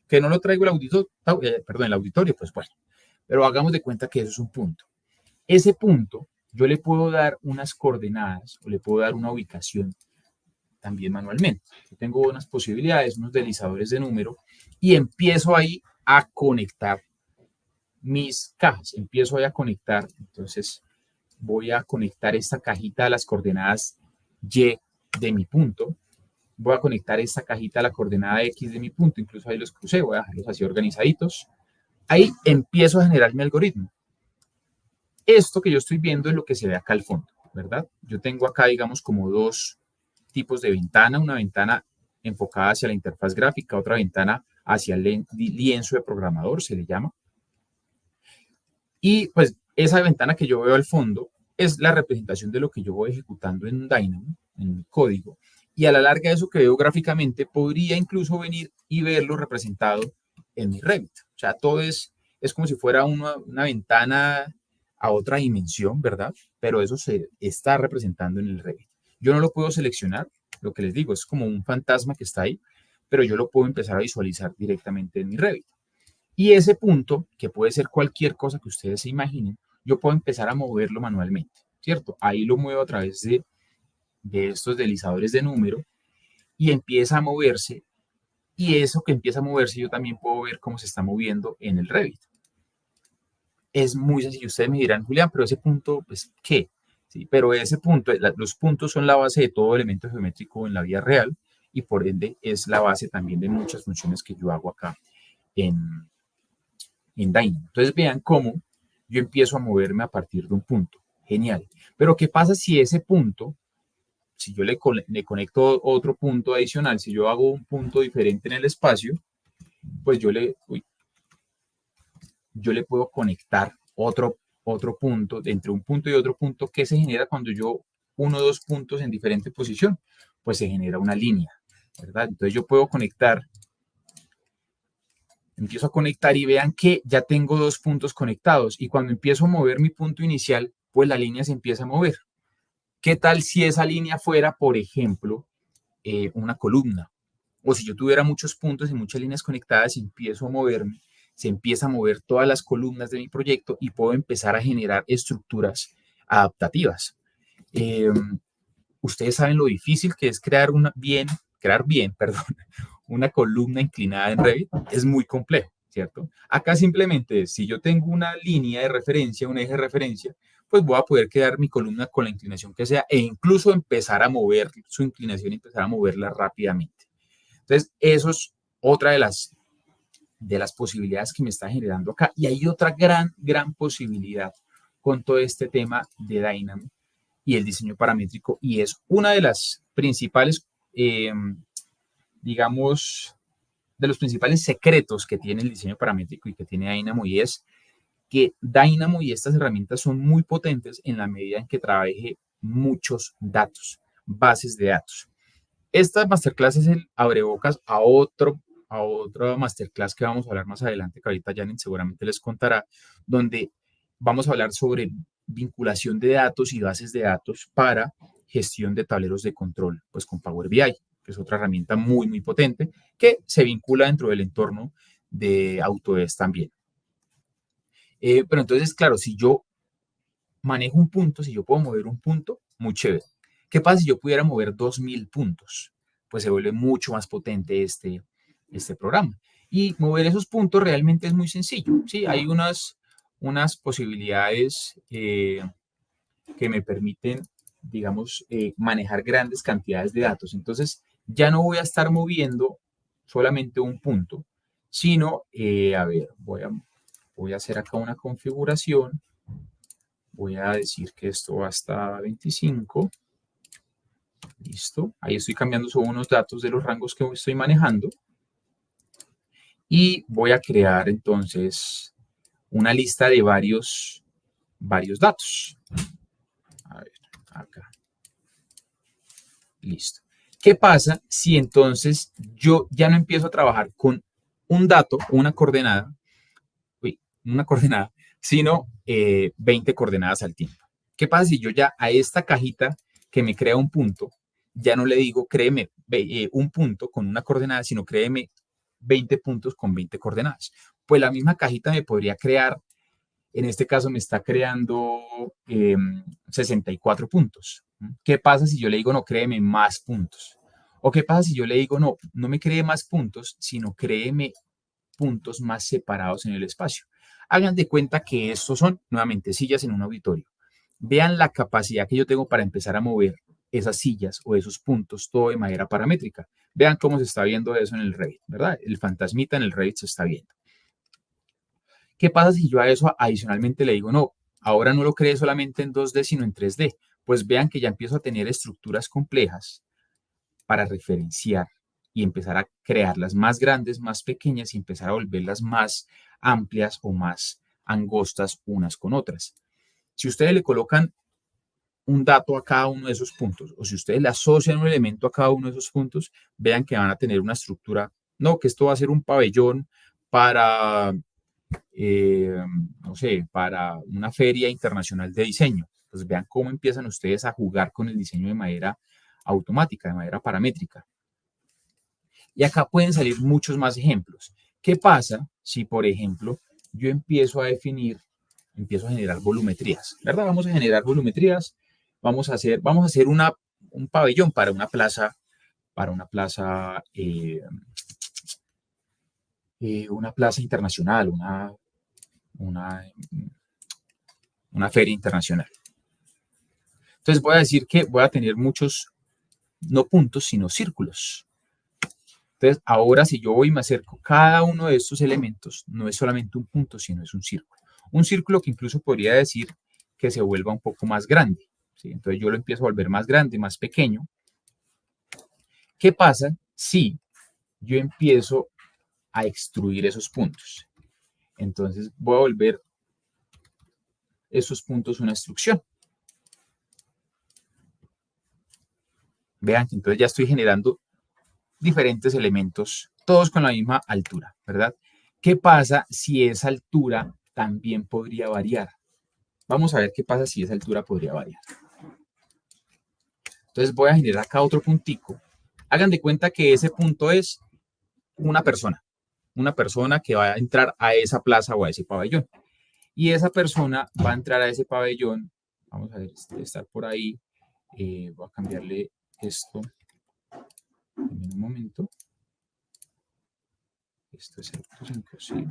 Que no lo traigo el auditorio, pues bueno. Pero hagamos de cuenta que eso es un punto. Ese punto, yo le puedo dar unas coordenadas o le puedo dar una ubicación también manualmente. Yo tengo unas posibilidades, unos deslizadores de número y empiezo ahí a conectar mis cajas. Empiezo ahí a conectar, entonces voy a conectar esta cajita a las coordenadas Y de mi punto. Voy a conectar esta cajita a la coordenada X de mi punto, incluso ahí los crucé, voy a dejarlos así organizaditos. Ahí empiezo a generar mi algoritmo. Esto que yo estoy viendo es lo que se ve acá al fondo, ¿verdad? Yo tengo acá, digamos, como dos tipos de ventana, una ventana enfocada hacia la interfaz gráfica, otra ventana hacia el lienzo de programador, se le llama. Y pues esa ventana que yo veo al fondo es la representación de lo que yo voy ejecutando en Dynamo, en mi código. Y a la larga eso que veo gráficamente podría incluso venir y verlo representado en mi Revit. O sea, todo es como si fuera una ventana a otra dimensión, ¿verdad? Pero eso se está representando en el Revit. Yo no lo puedo seleccionar, lo que les digo, es como un fantasma que está ahí, pero yo lo puedo empezar a visualizar directamente en mi Revit. Y ese punto, que puede ser cualquier cosa que ustedes se imaginen, yo puedo empezar a moverlo manualmente, ¿cierto? Ahí lo muevo a través de estos deslizadores de número y empieza a moverse. Y eso que empieza a moverse, yo también puedo ver cómo se está moviendo en el Revit. Es muy sencillo. Ustedes me dirán, Julián, pero ese punto, pues, ¿qué? Sí, pero ese punto, los puntos son la base de todo elemento geométrico en la vida real y por ende es la base también de muchas funciones que yo hago acá en Dynamo. Entonces vean cómo yo empiezo a moverme a partir de un punto. Genial. Pero ¿qué pasa si ese punto si yo le conecto otro punto adicional, si yo hago un punto diferente en el espacio, pues yo le puedo conectar otro punto entre un punto y otro punto. ¿Qué se genera cuando yo uno o dos puntos en diferente posición? Pues se genera una línea, ¿verdad? Entonces yo puedo conectar, empiezo a conectar y vean que ya tengo dos puntos conectados, y cuando empiezo a mover mi punto inicial, pues la línea se empieza a mover. ¿Qué tal si esa línea fuera, por ejemplo, una columna? O si yo tuviera muchos puntos y muchas líneas conectadas y empiezo a moverme, se empieza a mover todas las columnas de mi proyecto y puedo empezar a generar estructuras adaptativas. Ustedes saben lo difícil que es crear bien, una columna inclinada en Revit. Es muy complejo, ¿cierto? Acá simplemente, si yo tengo una línea de referencia, un eje de referencia, pues voy a poder crear mi columna con la inclinación que sea e incluso empezar a mover su inclinación y empezar a moverla rápidamente. Entonces, eso es otra de las posibilidades que me está generando acá. Y hay otra gran posibilidad con todo este tema de Dynamo y el diseño paramétrico, y es una de las principales, digamos, de los principales secretos que tiene el diseño paramétrico y que tiene Dynamo, y es que Dynamo y estas herramientas son muy potentes en la medida en que trabaje muchos datos, bases de datos. Esta masterclass es el abrebocas a otra masterclass que vamos a hablar más adelante, que ahorita Janet seguramente les contará, donde vamos a hablar sobre vinculación de datos y bases de datos para gestión de tableros de control, pues con Power BI, que es otra herramienta muy potente que se vincula dentro del entorno de Autodesk también. Pero entonces, claro, si yo manejo un punto, si yo puedo mover un punto, muy chévere. ¿Qué pasa si yo pudiera mover 2000 puntos? Pues se vuelve mucho más potente este programa. Y mover esos puntos realmente es muy sencillo, ¿sí? Hay unas posibilidades que me permiten, digamos, manejar grandes cantidades de datos. Entonces, ya no voy a estar moviendo solamente un punto, sino, a ver, voy a hacer acá una configuración. Voy a decir que esto va hasta 25. Listo. Ahí estoy cambiando solo unos datos de los rangos que estoy manejando. Y voy a crear entonces una lista de varios datos. A ver, acá. Listo. ¿Qué pasa si entonces yo ya no empiezo a trabajar con un dato, una coordenada, sino 20 coordenadas al tiempo? ¿Qué pasa si yo ya a esta cajita que me crea un punto, ya no le digo créeme un punto con una coordenada, sino créeme 20 puntos con 20 coordenadas? Pues la misma cajita me podría crear, en este caso me está creando 64 puntos. ¿Qué pasa si yo le digo no, créeme más puntos? ¿O qué pasa si yo le digo no me cree más puntos, sino créeme puntos más separados en el espacio? Hagan de cuenta que estos son nuevamente sillas en un auditorio. Vean la capacidad que yo tengo para empezar a mover esas sillas o esos puntos, todo de manera paramétrica. Vean cómo se está viendo eso en el Revit, ¿verdad? El fantasmita en el Revit se está viendo. ¿Qué pasa si yo a eso adicionalmente le digo, no, ahora no lo cree solamente en 2D, sino en 3D? Pues vean que ya empiezo a tener estructuras complejas para referenciar y empezar a crearlas más grandes, más pequeñas y empezar a volverlas más amplias o más angostas unas con otras. Si ustedes le colocan un dato a cada uno de esos puntos, o si ustedes le asocian un elemento a cada uno de esos puntos, vean que van a tener una estructura, no, que esto va a ser un pabellón para, no sé, para una feria internacional de diseño. Pues vean cómo empiezan ustedes a jugar con el diseño de manera automática, de manera paramétrica. Y acá pueden salir muchos más ejemplos. ¿Qué pasa si, por ejemplo, yo empiezo a generar volumetrías, ¿verdad? Vamos a generar volumetrías. Vamos a hacer un pabellón para una plaza internacional, una feria internacional. Entonces voy a decir que voy a tener muchos, no puntos, sino círculos. Entonces ahora si yo voy y me acerco, cada uno de estos elementos no es solamente un punto, sino es un círculo. Un círculo que incluso podría decir que se vuelva un poco más grande. ¿sí? Entonces yo lo empiezo a volver más grande, más pequeño. ¿Qué pasa si yo empiezo a extruir esos puntos? Entonces voy a volver esos puntos una extrusión. Vean, entonces ya estoy generando diferentes elementos, todos con la misma altura, ¿verdad? ¿Qué pasa si esa altura también podría variar? Vamos a ver qué pasa si esa altura podría variar. Entonces voy a generar acá otro puntico. Hagan de cuenta que ese punto es una persona que va a entrar a esa plaza o a ese pabellón. Y esa persona va a entrar a ese pabellón. Vamos a ver, este debe estar por ahí. Voy a cambiarle esto. En un momento. Esto es 5, sí.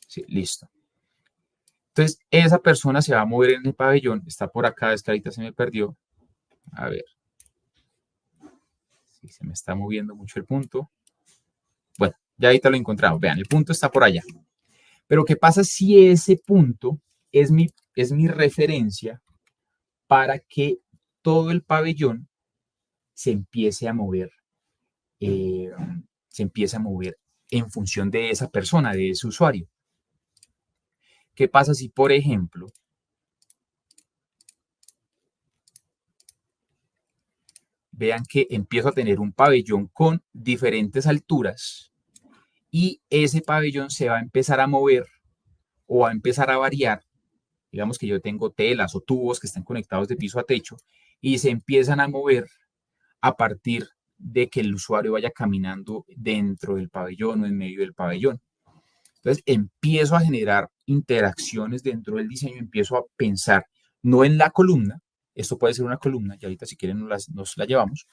Sí, listo. Entonces, esa persona se va a mover en el pabellón. Está por acá, es que ahorita se me perdió. A ver. Sí, se me está moviendo mucho el punto. Bueno, ya ahorita lo encontramos. Vean, el punto está por allá. Pero ¿qué pasa si ese punto es mi referencia para que todo el pabellón se empiece a mover? Se empiece a mover en función de esa persona, de ese usuario. ¿Qué pasa si, por ejemplo, vean que empiezo a tener un pabellón con diferentes alturas y ese pabellón se va a empezar a mover o va a empezar a variar? Digamos que yo tengo telas o tubos que están conectados de piso a techo y se empiezan a mover a partir de que el usuario vaya caminando dentro del pabellón o en medio del pabellón. Entonces empiezo a generar interacciones dentro del diseño, empiezo a pensar no en la columna, esto puede ser una columna, y ahorita si quieren nos la llevamos,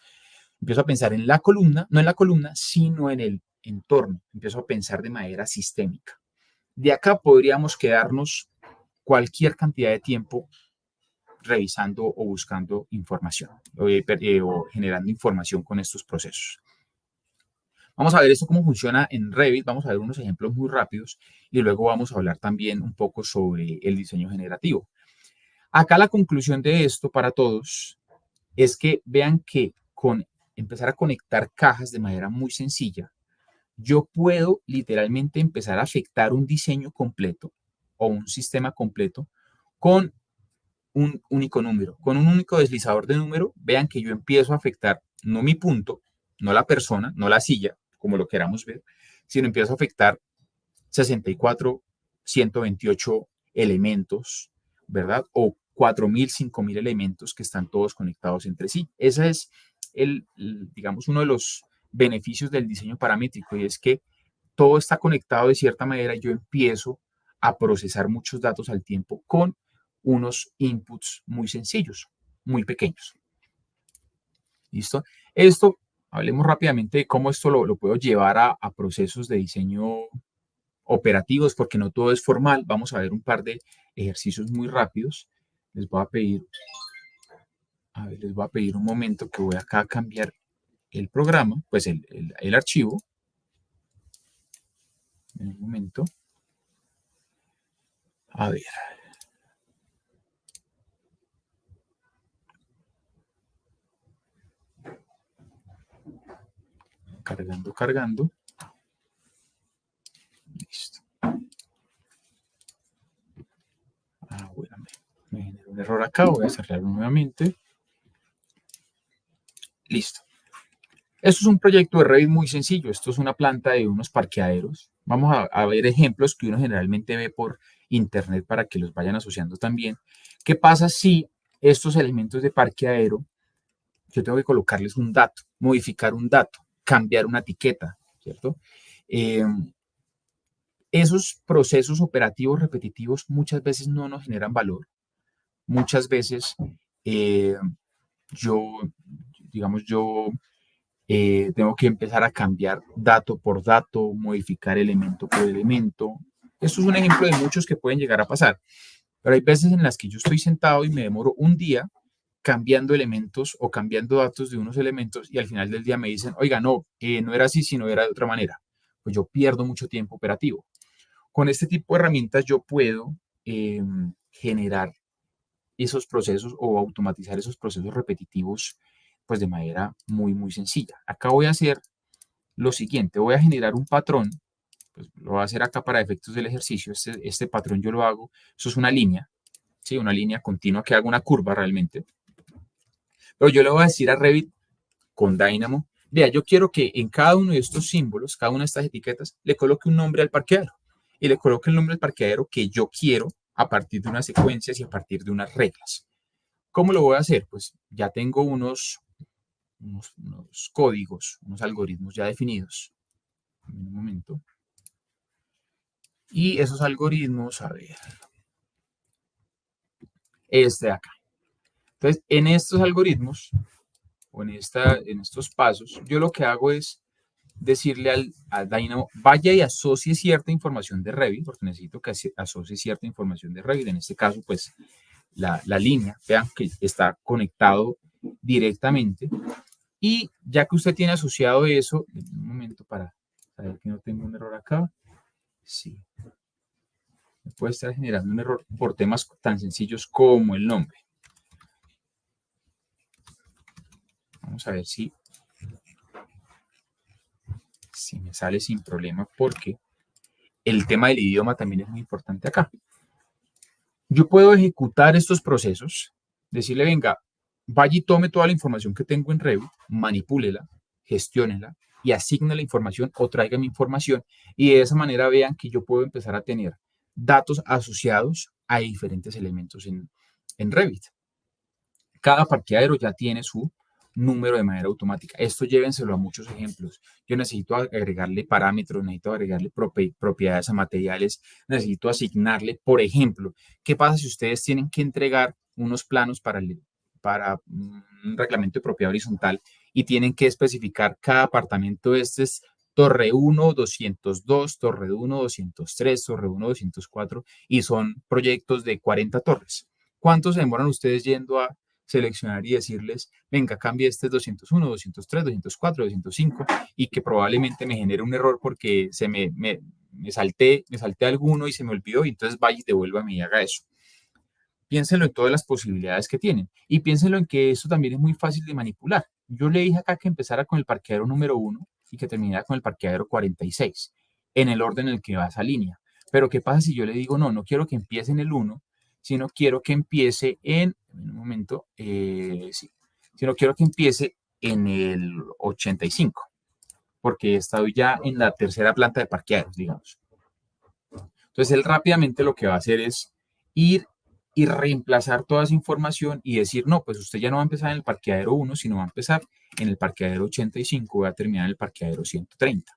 empiezo a pensar en la columna, no en la columna, sino en el entorno, empiezo a pensar de manera sistémica. De acá podríamos quedarnos cualquier cantidad de tiempo revisando o buscando información o generando información con estos procesos. Vamos a ver esto cómo funciona en Revit, vamos a ver unos ejemplos muy rápidos y luego vamos a hablar también un poco sobre el diseño generativo. Acá la conclusión de esto para todos es que vean que con empezar a conectar cajas de manera muy sencilla, yo puedo literalmente empezar a afectar un diseño completo o un sistema completo con un único número, con un único deslizador de número. Vean que yo empiezo a afectar no mi punto, no la persona, no la silla, como lo queramos ver, sino empiezo a afectar 64, 128 elementos, ¿verdad? O 4.000, 5.000 elementos que están todos conectados entre sí. Ese es digamos, uno de los beneficios del diseño paramétrico, y es que todo está conectado de cierta manera y yo empiezo a procesar muchos datos al tiempo con unos inputs muy sencillos, muy pequeños. ¿Listo? Esto, hablemos rápidamente de cómo esto lo puedo llevar a procesos de diseño operativos, porque no todo es formal. Vamos a ver un par de ejercicios muy rápidos. Les voy a pedir un momento que voy acá a cambiar el programa, pues el archivo. En un momento. A ver. Cargando. Listo. Bueno, me generó un error acá, voy a cerrarlo nuevamente. Listo. Esto es un proyecto de Revit muy sencillo. Esto es una planta de unos parqueaderos. Vamos a ver ejemplos que uno generalmente ve por internet para que los vayan asociando también. ¿Qué pasa si estos elementos de parqueadero, yo tengo que colocarles un dato, modificar un dato, cambiar una etiqueta, ¿cierto? Esos procesos operativos repetitivos muchas veces no nos generan valor. Muchas veces yo tengo que empezar a cambiar dato por dato, modificar elemento por elemento. Esto es un ejemplo de muchos que pueden llegar a pasar. Pero hay veces en las que yo estoy sentado y me demoro un día cambiando elementos o cambiando datos de unos elementos y al final del día me dicen, oiga, no era así, sino era de otra manera. Pues yo pierdo mucho tiempo operativo. Con este tipo de herramientas yo puedo generar esos procesos o automatizar esos procesos repetitivos pues de manera muy, muy sencilla. Acá voy a hacer lo siguiente, voy a generar un patrón, pues lo voy a hacer acá para efectos del ejercicio. Este patrón yo lo hago, eso es una línea, ¿sí? Una línea continua que haga una curva realmente. Pero yo le voy a decir a Revit con Dynamo, vea, yo quiero que en cada uno de estos símbolos, cada una de estas etiquetas, le coloque un nombre al parqueadero. Y le coloque el nombre al parqueadero que yo quiero a partir de unas secuencias y a partir de unas reglas. ¿Cómo lo voy a hacer? Pues ya tengo unos códigos, unos algoritmos ya definidos. Un momento. Y esos algoritmos, a ver, este de acá. Entonces, en estos algoritmos, o en estos pasos, yo lo que hago es decirle al Dynamo, vaya y asocie cierta información de Revit, porque necesito que asocie cierta información de Revit. En este caso, pues, la línea, vean que está conectado directamente. Y ya que usted tiene asociado eso, un momento para saber que no tengo un error acá. Sí. Puede estar generando un error por temas tan sencillos como el nombre. Vamos a ver si me sale sin problema, porque el tema del idioma también es muy importante acá. Yo puedo ejecutar estos procesos, decirle, venga, vaya y tome toda la información que tengo en Revit, manipúlela, gestiónela y asigne la información o tráigame información, y de esa manera vean que yo puedo empezar a tener datos asociados a diferentes elementos en Revit. Cada parqueadero ya tiene su número de manera automática. Esto llévenselo a muchos ejemplos. Yo necesito agregarle parámetros, necesito agregarle propiedades a materiales, necesito asignarle, por ejemplo, ¿qué pasa si ustedes tienen que entregar unos planos para un reglamento de propiedad horizontal y tienen que especificar cada apartamento? Este es Torre 1, 202, Torre 1, 203, Torre 1, 204, y son proyectos de 40 torres. ¿Cuánto se demoran ustedes yendo a seleccionar y decirles, venga, cambie este 201, 203, 204, 205, y que probablemente me genere un error porque me salté alguno y se me olvidó, y entonces vaya y devuélvame y haga eso? Piénsenlo en todas las posibilidades que tienen, y piénsenlo en que esto también es muy fácil de manipular. Yo le dije acá que empezara con el parqueadero número 1 y que terminara con el parqueadero 46, en el orden en el que va esa línea. Pero ¿qué pasa si yo le digo, no quiero que empiece en el 1, sino quiero que empiece sino quiero que empiece en el 85, porque estoy ya en la tercera planta de parqueaderos, digamos. Entonces, él rápidamente lo que va a hacer es ir y reemplazar toda esa información y decir, no, pues usted ya no va a empezar en el parqueadero 1, sino va a empezar en el parqueadero 85, va a terminar en el parqueadero 130.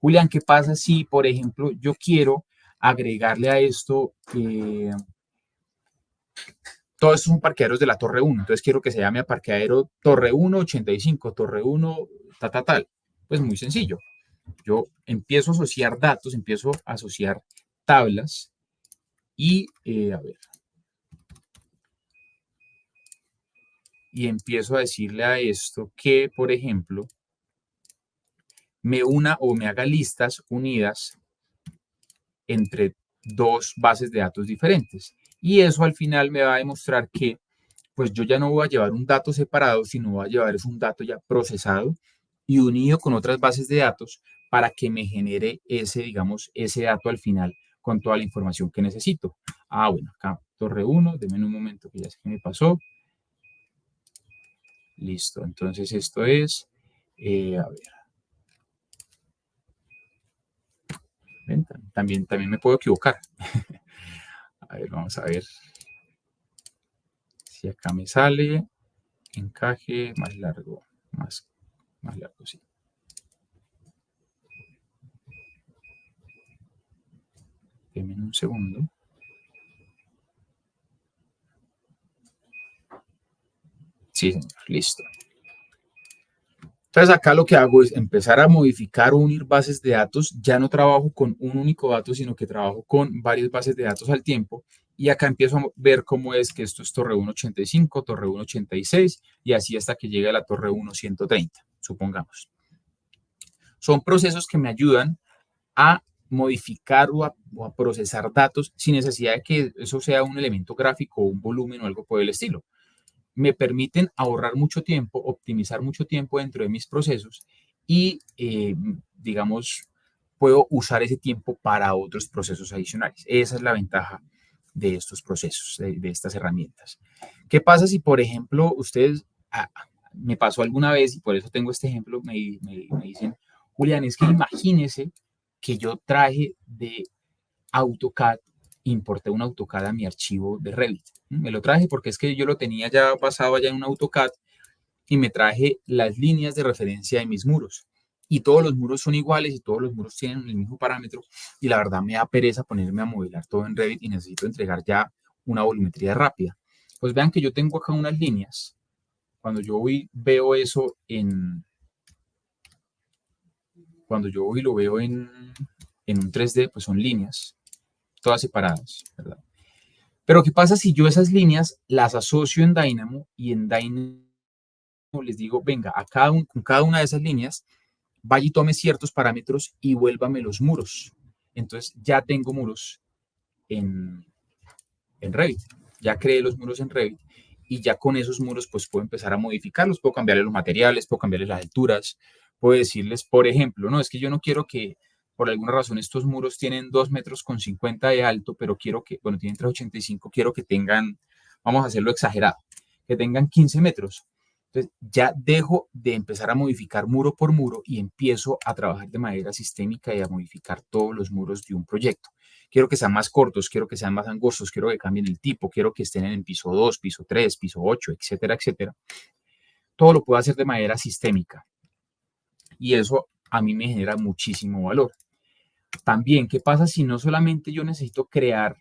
Julián, ¿qué pasa si, por ejemplo, yo quiero agregarle a esto todos estos son parqueaderos de la Torre 1, entonces quiero que se llame a parqueadero Torre 1, 85, Torre 1, tal? Pues muy sencillo. Yo empiezo a asociar datos, empiezo a asociar tablas y, y empiezo a decirle a esto que, por ejemplo, me una o me haga listas unidas entre dos bases de datos diferentes. Y eso al final me va a demostrar que pues yo ya no voy a llevar un dato separado, sino voy a llevar un dato ya procesado y unido con otras bases de datos para que me genere ese dato al final con toda la información que necesito. Bueno, acá Torre 1, denme un momento que ya sé que me pasó. Listo, entonces esto es, a ver. ¿Ven? También me puedo equivocar. A ver, vamos a ver si acá me sale encaje más largo, más largo, sí. Denme un segundo. Sí, señor, listo. Entonces acá lo que hago es empezar a modificar o unir bases de datos. Ya no trabajo con un único dato, sino que trabajo con varias bases de datos al tiempo. Y acá empiezo a ver cómo es que esto es Torre 185, Torre 186 y así hasta que llegue a la Torre 1130, supongamos. Son procesos que me ayudan a modificar o a procesar datos sin necesidad de que eso sea un elemento gráfico o un volumen o algo por el estilo. Me permiten ahorrar mucho tiempo, optimizar mucho tiempo dentro de mis procesos y, digamos, puedo usar ese tiempo para otros procesos adicionales. Esa es la ventaja de estos procesos, de estas herramientas. ¿Qué pasa si, por ejemplo, ustedes, me pasó alguna vez y por eso tengo este ejemplo, me dicen, Julián, es que imagínese que yo traje de AutoCAD, importé un AutoCAD a mi archivo de Revit. Me lo traje porque es que yo lo tenía ya pasado allá en un AutoCAD y me traje las líneas de referencia de mis muros. Y todos los muros son iguales y todos los muros tienen el mismo parámetro y la verdad me da pereza ponerme a modelar todo en Revit y necesito entregar ya una volumetría rápida. Pues vean que yo tengo acá unas líneas. Cuando yo veo eso cuando yo voy y lo veo en un 3D, pues son líneas, todas separadas, ¿verdad? Pero ¿qué pasa si yo esas líneas las asocio en Dynamo y en Dynamo les digo, venga, con cada una de esas líneas, vaya y tome ciertos parámetros y vuélvame los muros? Entonces ya tengo muros en Revit, ya creé los muros en Revit y ya con esos muros pues puedo empezar a modificarlos, puedo cambiarles los materiales, puedo cambiarles las alturas, puedo decirles, por ejemplo, no, es que yo no quiero que por alguna razón estos muros tienen 2,50 m de alto, pero quiero que, bueno, tienen 3,85, quiero que tengan, vamos a hacerlo exagerado, que tengan 15 metros. Entonces ya dejo de empezar a modificar muro por muro y empiezo a trabajar de manera sistémica y a modificar todos los muros de un proyecto. Quiero que sean más cortos, quiero que sean más angostos, quiero que cambien el tipo, quiero que estén en piso 2, piso 3, piso 8, etcétera, etcétera. Todo lo puedo hacer de manera sistémica y eso a mí me genera muchísimo valor. También, ¿qué pasa si no solamente yo necesito crear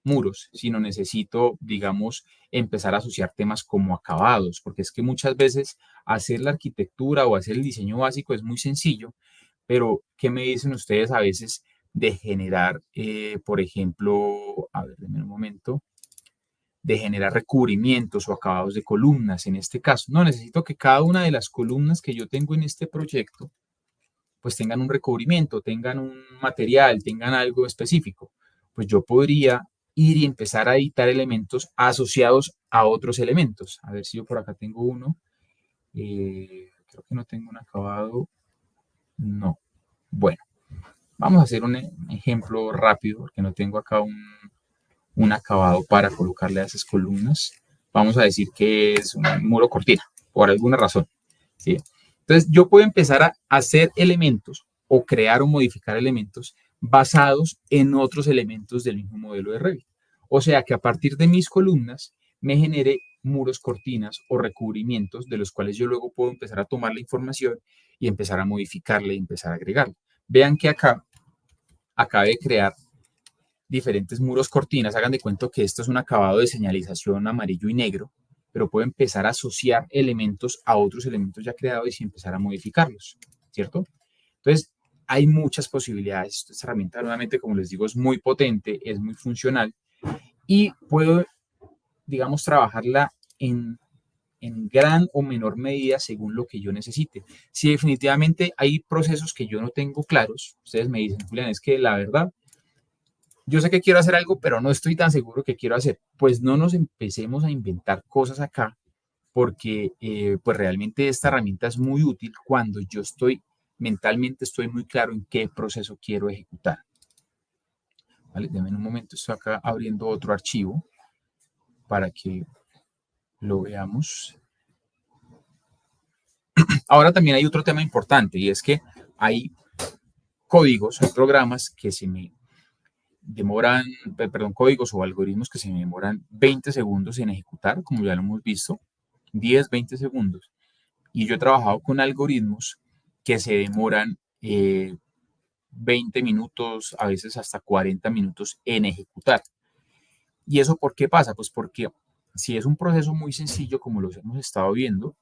muros, sino necesito, digamos, empezar a asociar temas como acabados? Porque es que muchas veces hacer la arquitectura o hacer el diseño básico es muy sencillo, pero ¿qué me dicen ustedes a veces de generar, por ejemplo, a ver, denme un momento, de generar recubrimientos o acabados de columnas en este caso? No, necesito que cada una de las columnas que yo tengo en este proyecto pues tengan un recubrimiento, tengan un material, tengan algo específico. Pues yo podría ir y empezar a editar elementos asociados a otros elementos. A ver si yo por acá tengo uno. Creo que no tengo un acabado. No. Bueno, vamos a hacer un ejemplo rápido, porque no tengo acá un acabado para colocarle a esas columnas. Vamos a decir que es un muro cortina, por alguna razón, ¿sí? Entonces, yo puedo empezar a hacer elementos o crear o modificar elementos basados en otros elementos del mismo modelo de Revit. O sea, que a partir de mis columnas me genere muros, cortinas o recubrimientos de los cuales yo luego puedo empezar a tomar la información y empezar a modificarla y empezar a agregarla. Vean que acá acabé de crear diferentes muros, cortinas. Hagan de cuenta que esto es un acabado de señalización amarillo y negro, pero puedo empezar a asociar elementos a otros elementos ya creados y empezar a modificarlos, ¿cierto? Entonces, hay muchas posibilidades. Esta herramienta, nuevamente, como les digo, es muy potente, es muy funcional y puedo, digamos, trabajarla en gran o menor medida según lo que yo necesite. Si definitivamente hay procesos que yo no tengo claros, ustedes me dicen, Julián, es que la verdad, yo sé que quiero hacer algo, pero no estoy tan seguro que quiero hacer. Pues no nos empecemos a inventar cosas acá, porque pues realmente esta herramienta es muy útil cuando yo mentalmente estoy muy claro en qué proceso quiero ejecutar. Vale, denme un momento, estoy acá abriendo otro archivo para que lo veamos. Ahora también hay otro tema importante y es que hay códigos, hay programas que se me demoran, perdón, códigos o algoritmos que se me demoran 20 segundos en ejecutar, como ya lo hemos visto, 10, 20 segundos. Y yo he trabajado con algoritmos que se demoran 20 minutos, a veces hasta 40 minutos en ejecutar. ¿Y eso por qué pasa? Pues porque si es un proceso muy sencillo, como los hemos estado viendo,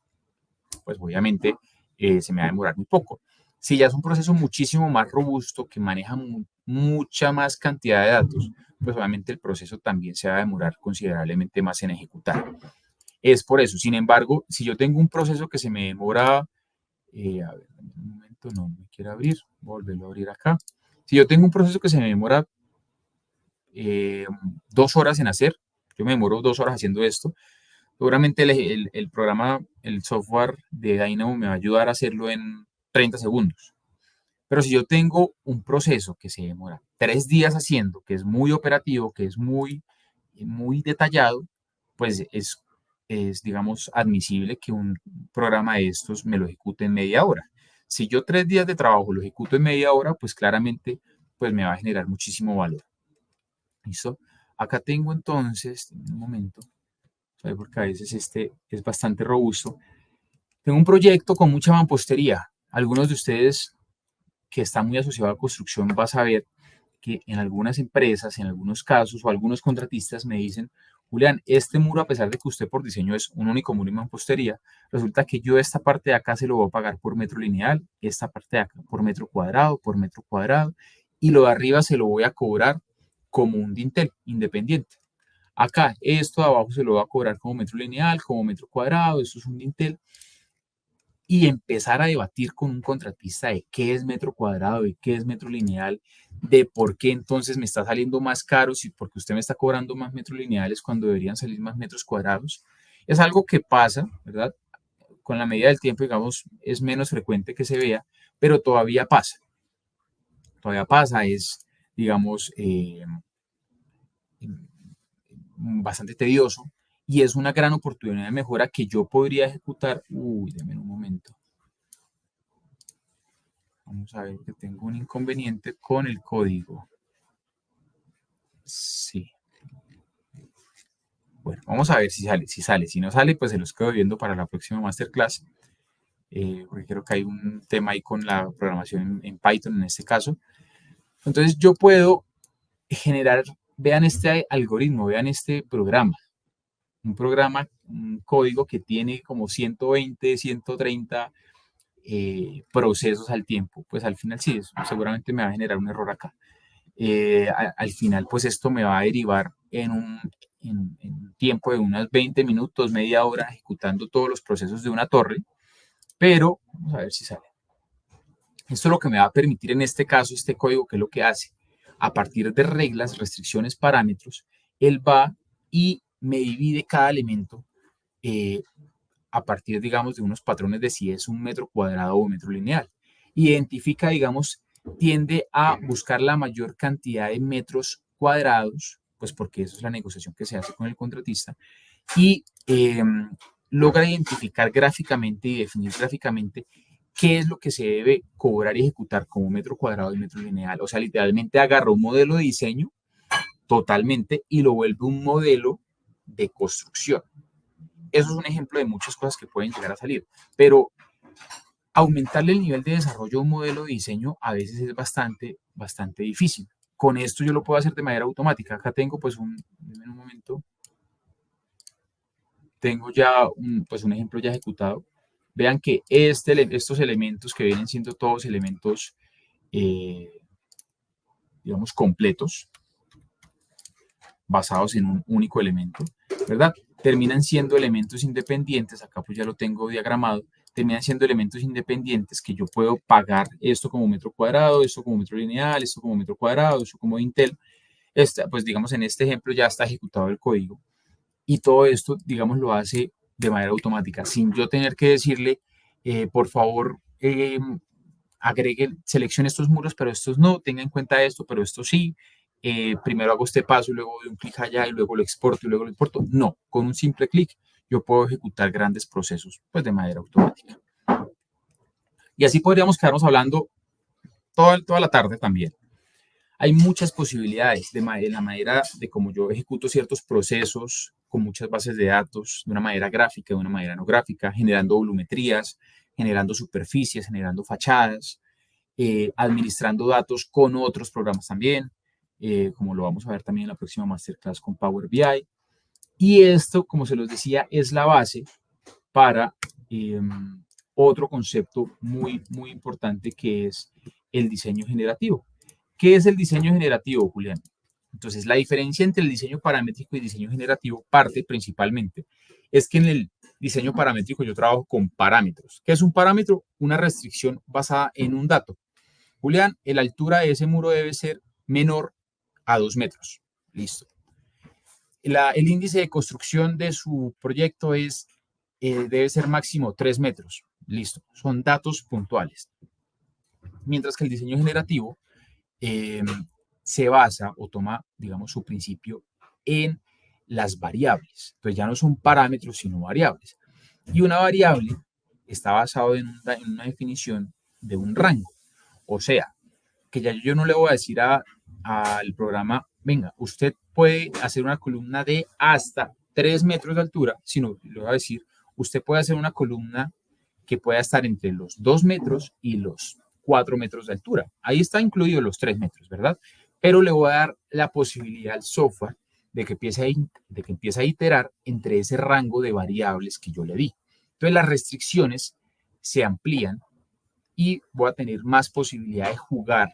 pues obviamente se me va a demorar muy poco. Si ya es un proceso muchísimo más robusto, que maneja mucha más cantidad de datos, pues obviamente el proceso también se va a demorar considerablemente más en ejecutar. Es por eso. Sin embargo, si yo tengo un proceso que se me demora, a ver, un momento, no me quiere abrir, volverlo a abrir acá. Si yo tengo un proceso que se me demora 2 horas en hacer, yo me demoro 2 horas haciendo esto, seguramente el programa, el software de Dynamo me va a ayudar a hacerlo en 30 segundos. Pero si yo tengo un proceso que se demora 3 días haciendo, que es muy operativo, que es muy detallado, pues digamos, admisible que un programa de estos me lo ejecute en media hora. Si yo 3 días de trabajo lo ejecuto en media hora, pues claramente pues me va a generar muchísimo valor. ¿Listo? Acá tengo entonces, un momento, porque a veces este es bastante robusto. Tengo un proyecto con mucha mampostería. Algunos de ustedes que están muy asociados a construcción van a saber que en algunas empresas, en algunos casos o algunos contratistas me dicen, Julián, este muro, a pesar de que usted por diseño es un único muro y mampostería, resulta que yo esta parte de acá se lo voy a pagar por metro lineal, esta parte de acá por metro cuadrado, y lo de arriba se lo voy a cobrar como un dintel independiente. Acá, esto de abajo se lo va a cobrar como metro lineal, como metro cuadrado, esto es un dintel. Y empezar a debatir con un contratista de qué es metro cuadrado, de qué es metro lineal, de por qué entonces me está saliendo más caro, si porque usted me está cobrando más metros lineales cuando deberían salir más metros cuadrados. Es algo que pasa, ¿verdad? Con la medida del tiempo, digamos, es menos frecuente que se vea, pero todavía pasa. Todavía pasa, es, digamos, bastante tedioso y es una gran oportunidad de mejora que yo podría ejecutar. Uy, denme un momento. Vamos a ver que tengo un inconveniente con el código. Sí. Bueno, vamos a ver si sale. Si sale, si no sale, pues se los quedo viendo para la próxima masterclass. Porque creo que hay un tema ahí con la programación en Python en este caso. Entonces yo puedo generar, vean este algoritmo, vean este programa. Un programa, un código que tiene como 120, 130 procesos al tiempo. Pues al final sí, seguramente me va a generar un error acá. Al final, pues esto me va a derivar en un tiempo de unos 20 minutos, media hora, ejecutando todos los procesos de una torre. Pero, vamos a ver si sale. Esto es lo que me va a permitir en este caso, este código, que es lo que hace. A partir de reglas, restricciones, parámetros, él va y me divide cada elemento a partir, digamos, de unos patrones de si es un metro cuadrado o un metro lineal. Identifica, digamos, tiende a buscar la mayor cantidad de metros cuadrados, pues porque eso es la negociación que se hace con el contratista, y logra identificar gráficamente y definir gráficamente qué es lo que se debe cobrar y ejecutar como metro cuadrado y metro lineal. O sea, literalmente agarra un modelo de diseño totalmente y lo vuelve un modelo de construcción. Eso es un ejemplo de muchas cosas que pueden llegar a salir, pero aumentarle el nivel de desarrollo a un modelo de diseño a veces es bastante difícil. Con esto yo lo puedo hacer de manera automática. Acá tengo pues un momento, tengo ya un ejemplo ya ejecutado. Vean que estos elementos que vienen siendo todos elementos, digamos, completos, basados en un único elemento, ¿verdad? Terminan siendo elementos independientes, acá pues ya lo tengo diagramado, terminan siendo elementos independientes que yo puedo pagar esto como metro cuadrado, esto como metro lineal, esto como metro cuadrado, esto como dintel. Pues digamos en este ejemplo ya está ejecutado el código y todo esto, digamos, lo hace de manera automática, sin yo tener que decirle, por favor, agregue, seleccione estos muros, pero estos no, tenga en cuenta esto, pero esto sí. Primero hago este paso y luego doy un clic allá y luego lo exporto y luego lo importo. No, con un simple clic yo puedo ejecutar grandes procesos pues de manera automática. Y así podríamos quedarnos hablando toda la tarde también. Hay muchas posibilidades de la manera de cómo yo ejecuto ciertos procesos con muchas bases de datos, de una manera gráfica, de una manera no gráfica, generando volumetrías, generando superficies, generando fachadas, administrando datos con otros programas también, como lo vamos a ver también en la próxima masterclass con Power BI. Y esto, como se los decía, es la base para otro concepto muy importante que es el diseño generativo. ¿Qué es el diseño generativo, Julián? Entonces, la diferencia entre el diseño paramétrico y diseño generativo parte principalmente es que en el diseño paramétrico yo trabajo con parámetros. ¿Qué es un parámetro? Una restricción basada en un dato. Julián, la altura de ese muro debe ser menor a 2 metros. Listo. El índice de construcción de su proyecto debe ser máximo 3 metros. Listo. Son datos puntuales. Mientras que el diseño generativo se basa o toma, digamos, su principio en las variables. Entonces ya no son parámetros, sino variables. Y una variable está basada en una definición de un rango. O sea, que ya yo no le voy a decir al programa, venga, usted puede hacer una columna de hasta 3 metros de altura, sino le voy a decir, usted puede hacer una columna que pueda estar entre los 2 metros y los 4 metros de altura. Ahí está incluido los 3 metros, ¿verdad? Pero le voy a dar la posibilidad al software de que empiece a iterar entre ese rango de variables que yo le di. Entonces las restricciones se amplían y voy a tener más posibilidad de jugar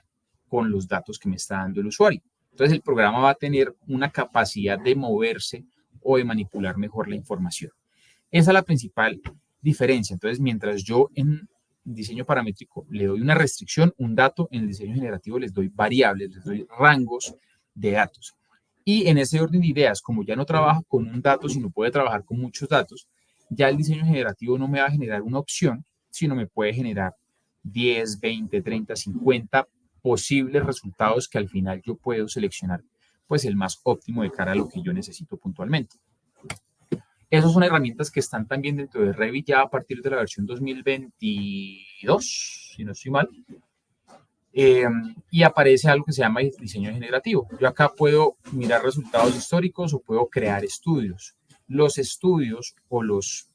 con los datos que me está dando el usuario. Entonces el programa va a tener una capacidad de moverse o de manipular mejor la información. Esa es la principal diferencia. Entonces, mientras yo en diseño paramétrico le doy una restricción, un dato, en el diseño generativo les doy variables, les doy rangos de datos. Y en ese orden de ideas, como ya no trabajo con un dato, sino puede trabajar con muchos datos, ya el diseño generativo no me va a generar una opción, sino me puede generar 10, 20, 30, 50 posibles resultados que al final yo puedo seleccionar pues el más óptimo de cara a lo que yo necesito puntualmente. Esas son herramientas que están también dentro de Revit ya a partir de la versión 2022, si no estoy mal. Y aparece algo que se llama diseño generativo. Yo acá puedo mirar resultados históricos o puedo crear estudios. Los estudios o los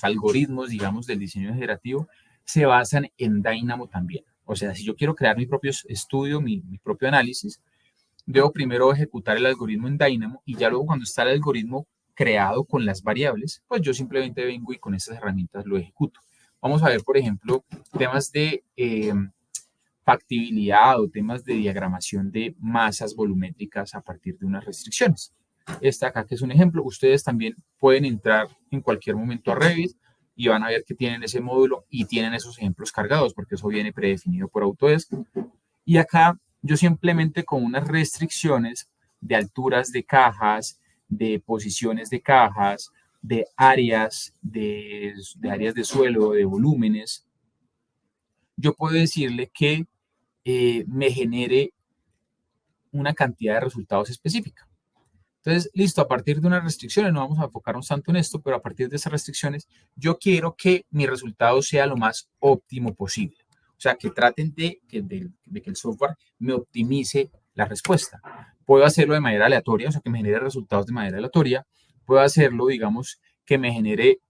algoritmos, digamos, del diseño generativo se basan en Dynamo también. O sea, si yo quiero crear mi propio estudio, mi propio análisis, debo primero ejecutar el algoritmo en Dynamo y ya luego cuando está el algoritmo creado con las variables, pues yo simplemente vengo y con estas herramientas lo ejecuto. Vamos a ver, por ejemplo, temas de factibilidad o temas de diagramación de masas volumétricas a partir de unas restricciones. Esta acá que es un ejemplo, ustedes también pueden entrar en cualquier momento a Revit y van a ver que tienen ese módulo y tienen esos ejemplos cargados porque eso viene predefinido por Autodesk. Y acá yo simplemente con unas restricciones de alturas de cajas, de posiciones de cajas, de áreas de suelo, de volúmenes, yo puedo decirle que me genere una cantidad de resultados específica. Entonces, listo, a partir de unas restricciones, no vamos a enfocarnos tanto en esto, pero a partir de esas restricciones, yo quiero que mi resultado sea lo más óptimo posible. O sea, que traten de que el software me optimice la respuesta. Puedo hacerlo de manera aleatoria, o sea, que me genere resultados de manera aleatoria. Puedo hacerlo, digamos, que me genere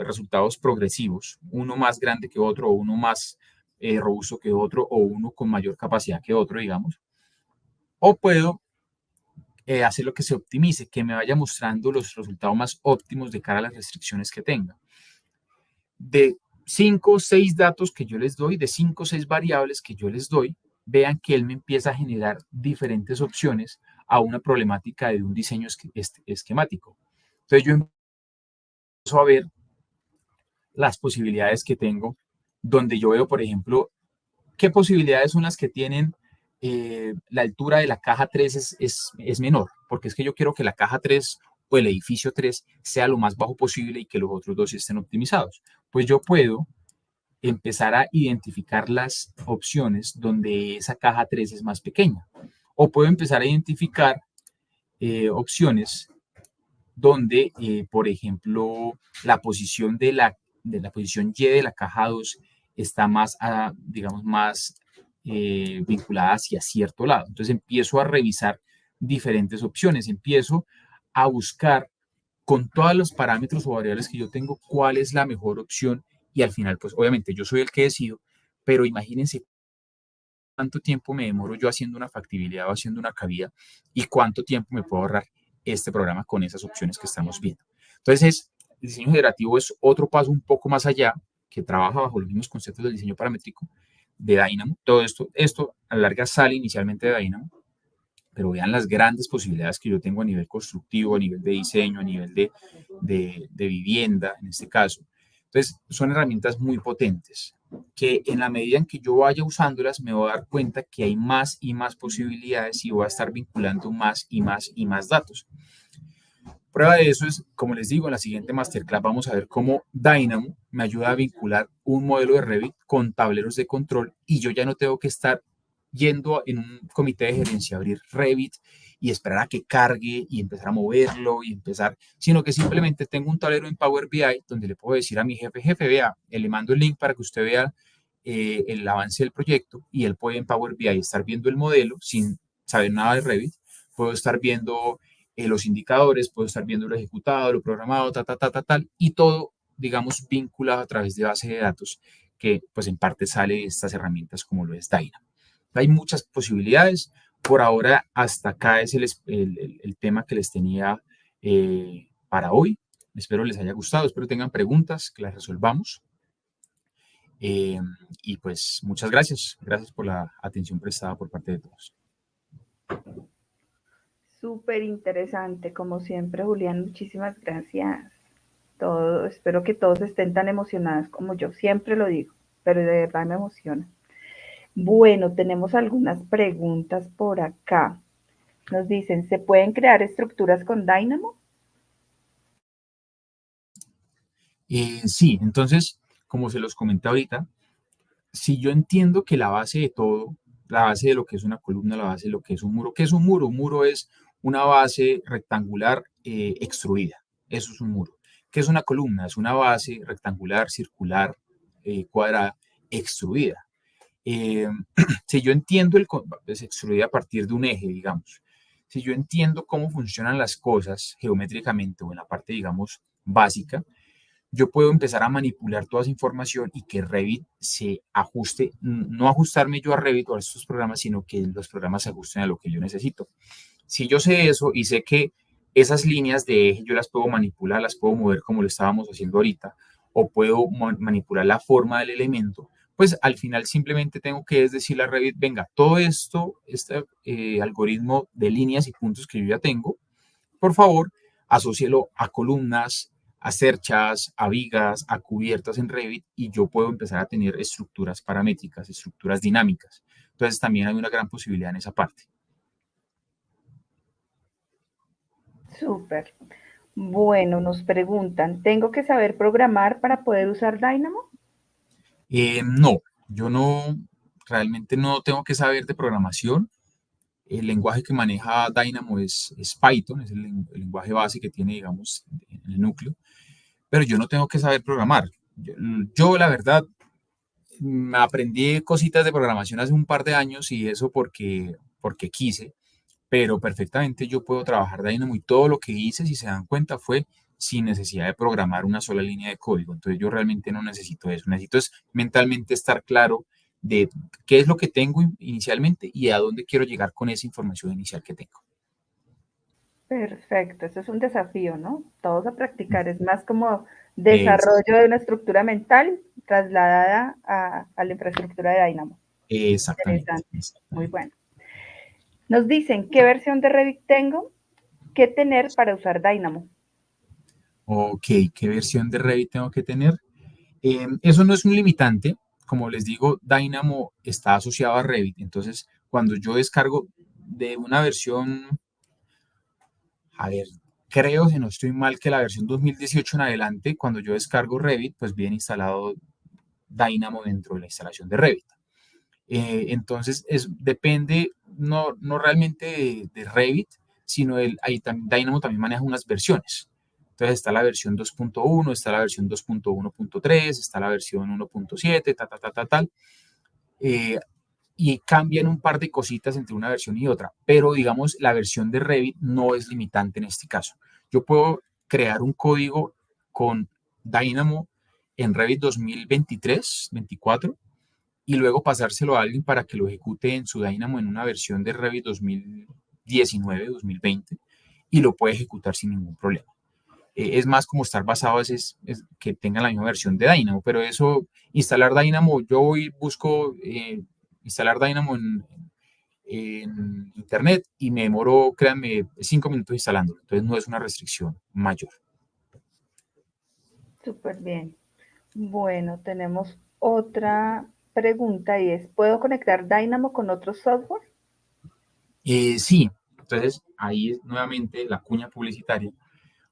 resultados progresivos, uno más grande que otro, o uno más robusto que otro, o uno con mayor capacidad que otro, digamos. O puedo hacer lo que se optimice, que me vaya mostrando los resultados más óptimos de cara a las restricciones que tenga. De 5 o 6 datos que yo les doy, de 5 o 6 variables que yo les doy, vean que él me empieza a generar diferentes opciones a una problemática de un diseño esquemático. Entonces yo empiezo a ver las posibilidades que tengo, donde yo veo, por ejemplo, qué posibilidades son las que tienen la altura de la caja 3 es menor, porque es que yo quiero que la caja 3 o el edificio 3 sea lo más bajo posible y que los otros dos estén optimizados. Pues yo puedo empezar a identificar las opciones donde esa caja 3 es más pequeña. O puedo empezar a identificar opciones donde, por ejemplo, la posición de la posición Y de la caja 2 está más, digamos, más vinculada hacia cierto lado. Entonces empiezo a revisar diferentes opciones, empiezo a buscar con todos los parámetros o variables que yo tengo cuál es la mejor opción y al final, pues obviamente yo soy el que decido, pero imagínense cuánto tiempo me demoro yo haciendo una factibilidad o haciendo una cabida y cuánto tiempo me puedo ahorrar este programa con esas opciones que estamos viendo. Entonces, el diseño generativo es otro paso un poco más allá que trabaja bajo los mismos conceptos del diseño paramétrico de Dynamo. Todo esto a la larga sale inicialmente de Dynamo, pero vean las grandes posibilidades que yo tengo a nivel constructivo, a nivel de diseño, a nivel de vivienda, en este caso. Entonces, son herramientas muy potentes. que en la medida en que yo vaya usándolas me voy a dar cuenta que hay más y más posibilidades y voy a estar vinculando más y más y más datos. Prueba de eso es, como les digo, en la siguiente masterclass vamos a ver cómo Dynamo me ayuda a vincular un modelo de Revit con tableros de control y yo ya no tengo que estar yendo en un comité de gerencia a abrir Revit y esperar a que cargue y empezar a moverlo y empezar, sino que simplemente tengo un tablero en Power BI donde le puedo decir a mi jefe, vea, le mando el link para que usted vea el avance del proyecto y él puede en Power BI estar viendo el modelo sin saber nada de Revit, puedo estar viendo los indicadores, puedo estar viendo lo ejecutado, lo programado, tal, y todo, digamos, vinculado a través de base de datos que, pues, en parte sale de estas herramientas como lo es Dynamo. Hay muchas posibilidades. Por ahora, hasta acá es el tema que les tenía para hoy. Espero les haya gustado, espero tengan preguntas, que las resolvamos. Y pues, muchas gracias. Gracias por la atención prestada por parte de todos. Súper interesante, como siempre, Julián, muchísimas gracias. Espero que todos estén tan emocionados como yo, siempre lo digo, pero de verdad me emociona. Bueno, tenemos algunas preguntas por acá. Nos dicen, ¿se pueden crear estructuras con Dynamo? Sí, entonces, como se los comenté ahorita, si yo entiendo que la base de todo, la base de lo que es una columna, la base de lo que es un muro, ¿qué es un muro? Un muro es una base rectangular extruida. Eso es un muro. ¿Qué es una columna? Es una base rectangular, circular, cuadrada, extruida. Si yo entiendo es extruida a partir de un eje, digamos. Si yo entiendo cómo funcionan las cosas geométricamente o en la parte, digamos, básica, yo puedo empezar a manipular toda esa información y que Revit se ajuste, no ajustarme yo a Revit o a estos programas, sino que los programas se ajusten a lo que yo necesito. Si yo sé eso y sé que esas líneas de eje yo las puedo manipular, las puedo mover como lo estábamos haciendo ahorita, o puedo manipular la forma del elemento, pues al final simplemente tengo que decirle a Revit, venga, todo esto, este algoritmo de líneas y puntos que yo ya tengo, por favor, asócielo a columnas, a cerchas, a vigas, a cubiertas en Revit y yo puedo empezar a tener estructuras paramétricas, estructuras dinámicas. Entonces también hay una gran posibilidad en esa parte. Súper. Bueno, nos preguntan, ¿tengo que saber programar para poder usar Dynamo? No, yo realmente no tengo que saber de programación. El lenguaje que maneja Dynamo es Python, es el lenguaje base que tiene, digamos, en el núcleo. Pero yo no tengo que saber programar. Yo la verdad, me aprendí cositas de programación hace un par de años y eso porque quise, pero perfectamente yo puedo trabajar Dynamo y todo lo que hice, si se dan cuenta, fue sin necesidad de programar una sola línea de código. Entonces yo realmente no necesito eso. Necesito es mentalmente estar claro de qué es lo que tengo inicialmente y a dónde quiero llegar con esa información inicial que tengo. Perfecto, eso es un desafío, ¿no? Todos a practicar, es más como desarrollo de una estructura mental trasladada a la infraestructura de Dynamo. Exactamente. Interesante, muy bueno. Nos dicen, ¿qué versión de Revit tengo que tener para usar Dynamo? Ok, ¿qué versión de Revit tengo que tener? Eso no es un limitante. Como les digo, Dynamo está asociado a Revit. Entonces, cuando yo descargo de una versión, a ver, creo, si no estoy mal, que la versión 2018 en adelante, cuando yo descargo Revit, pues viene instalado Dynamo dentro de la instalación de Revit. Entonces, depende no realmente de Revit, sino Dynamo también maneja unas versiones. Entonces está la versión 2.1, está la versión 2.1.3, está la versión 1.7, tal. Y cambian un par de cositas entre una versión y otra, pero digamos la versión de Revit no es limitante en este caso. Yo puedo crear un código con Dynamo en Revit 2023-24 y luego pasárselo a alguien para que lo ejecute en su Dynamo en una versión de Revit 2019-2020 y lo puede ejecutar sin ningún problema. Es más como estar basado es que tenga la misma versión de Dynamo, pero eso, instalar Dynamo, yo hoy busco instalar Dynamo en internet y me demoro, créanme, 5 minutos instalándolo, entonces no es una restricción mayor. Súper bien. Bueno, tenemos otra pregunta y es, ¿puedo conectar Dynamo con otro software? Sí, entonces ahí es nuevamente la cuña publicitaria.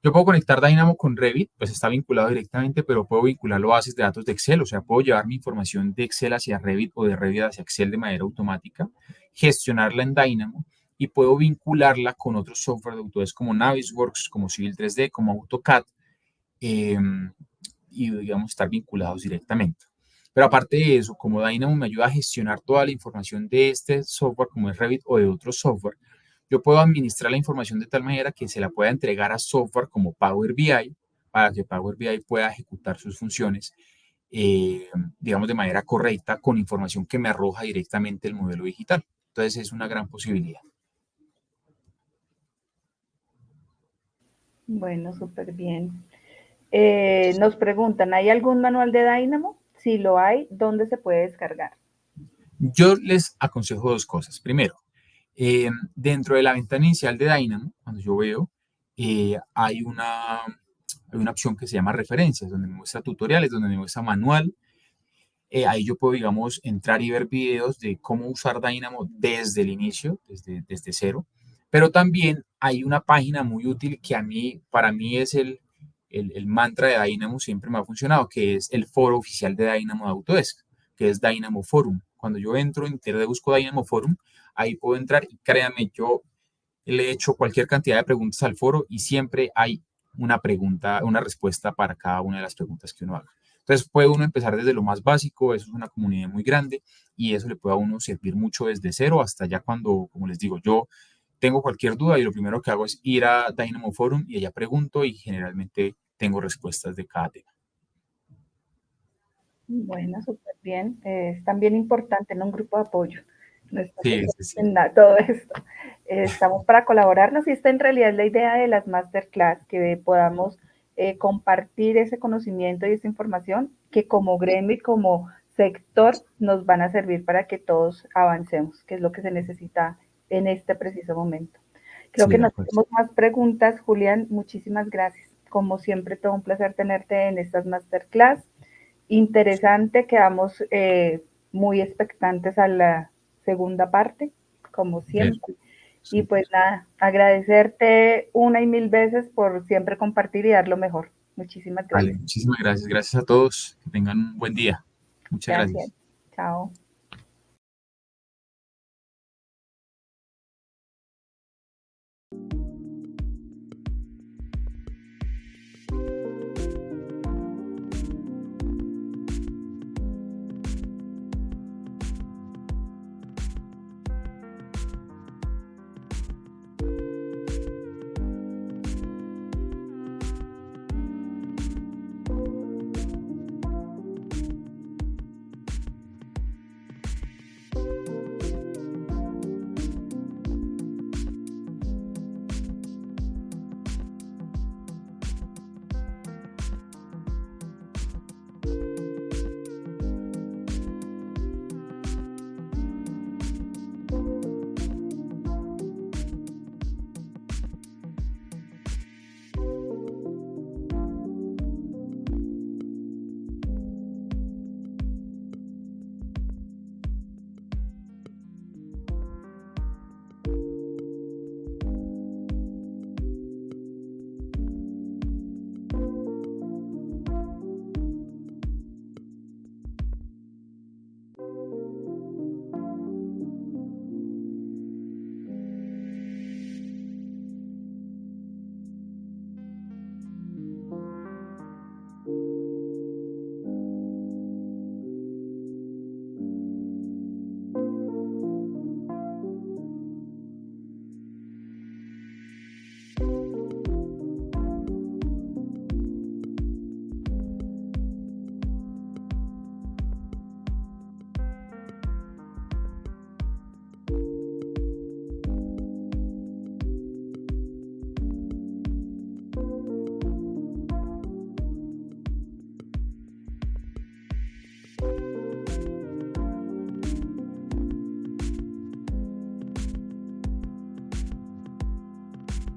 Yo puedo conectar Dynamo con Revit, pues está vinculado directamente, pero puedo vincularlo a bases de datos de Excel, o sea, puedo llevar mi información de Excel hacia Revit o de Revit hacia Excel de manera automática, gestionarla en Dynamo y puedo vincularla con otros software de Autodesk como Navisworks, como Civil 3D, como AutoCAD, eh, y digamos estar vinculados directamente. Pero aparte de eso, como Dynamo me ayuda a gestionar toda la información de este software, como es Revit o de otro software, yo puedo administrar la información de tal manera que se la pueda entregar a software como Power BI para que Power BI pueda ejecutar sus funciones, digamos, de manera correcta con información que me arroja directamente el modelo digital. Entonces es una gran posibilidad. Bueno, súper bien. Nos preguntan, ¿hay algún manual de Dynamo? Si lo hay, ¿dónde se puede descargar? Yo les aconsejo dos cosas. Primero, dentro de la ventana inicial de Dynamo, cuando yo veo, hay una opción que se llama referencias, donde me muestra tutoriales, donde me muestra manual. Ahí yo puedo, digamos, entrar y ver videos de cómo usar Dynamo desde el inicio, desde cero. Pero también hay una página muy útil que para mí es el mantra de Dynamo, siempre me ha funcionado, que es el foro oficial de Dynamo de Autodesk, que es Dynamo Forum. Cuando yo entro en Internet y busco Dynamo Forum, ahí puedo entrar y créanme, yo le he hecho cualquier cantidad de preguntas al foro y siempre hay una pregunta, una respuesta para cada una de las preguntas que uno haga. Entonces puede uno empezar desde lo más básico, eso es una comunidad muy grande y eso le puede a uno servir mucho desde cero hasta ya cuando, como les digo, yo tengo cualquier duda y lo primero que hago es ir a Dynamo Forum y allá pregunto y generalmente tengo respuestas de cada tema. Bueno, súper bien. Es también importante en un grupo de apoyo. No estamos Sí. en todo esto. Estamos para colaborarnos y esta en realidad es la idea de las masterclass, que podamos compartir ese conocimiento y esa información que como gremio y como sector nos van a servir para que todos avancemos, que es lo que se necesita en este preciso momento. Creo que no tenemos más preguntas. Julián, muchísimas gracias. Como siempre, todo un placer tenerte en estas masterclass. Interesante, quedamos muy expectantes a la segunda parte, como siempre. Y pues nada, agradecerte una y mil veces por siempre compartir y dar lo mejor. Muchísimas gracias. Vale, muchísimas gracias. Gracias a todos. Que tengan un buen día. Muchas gracias. Chao.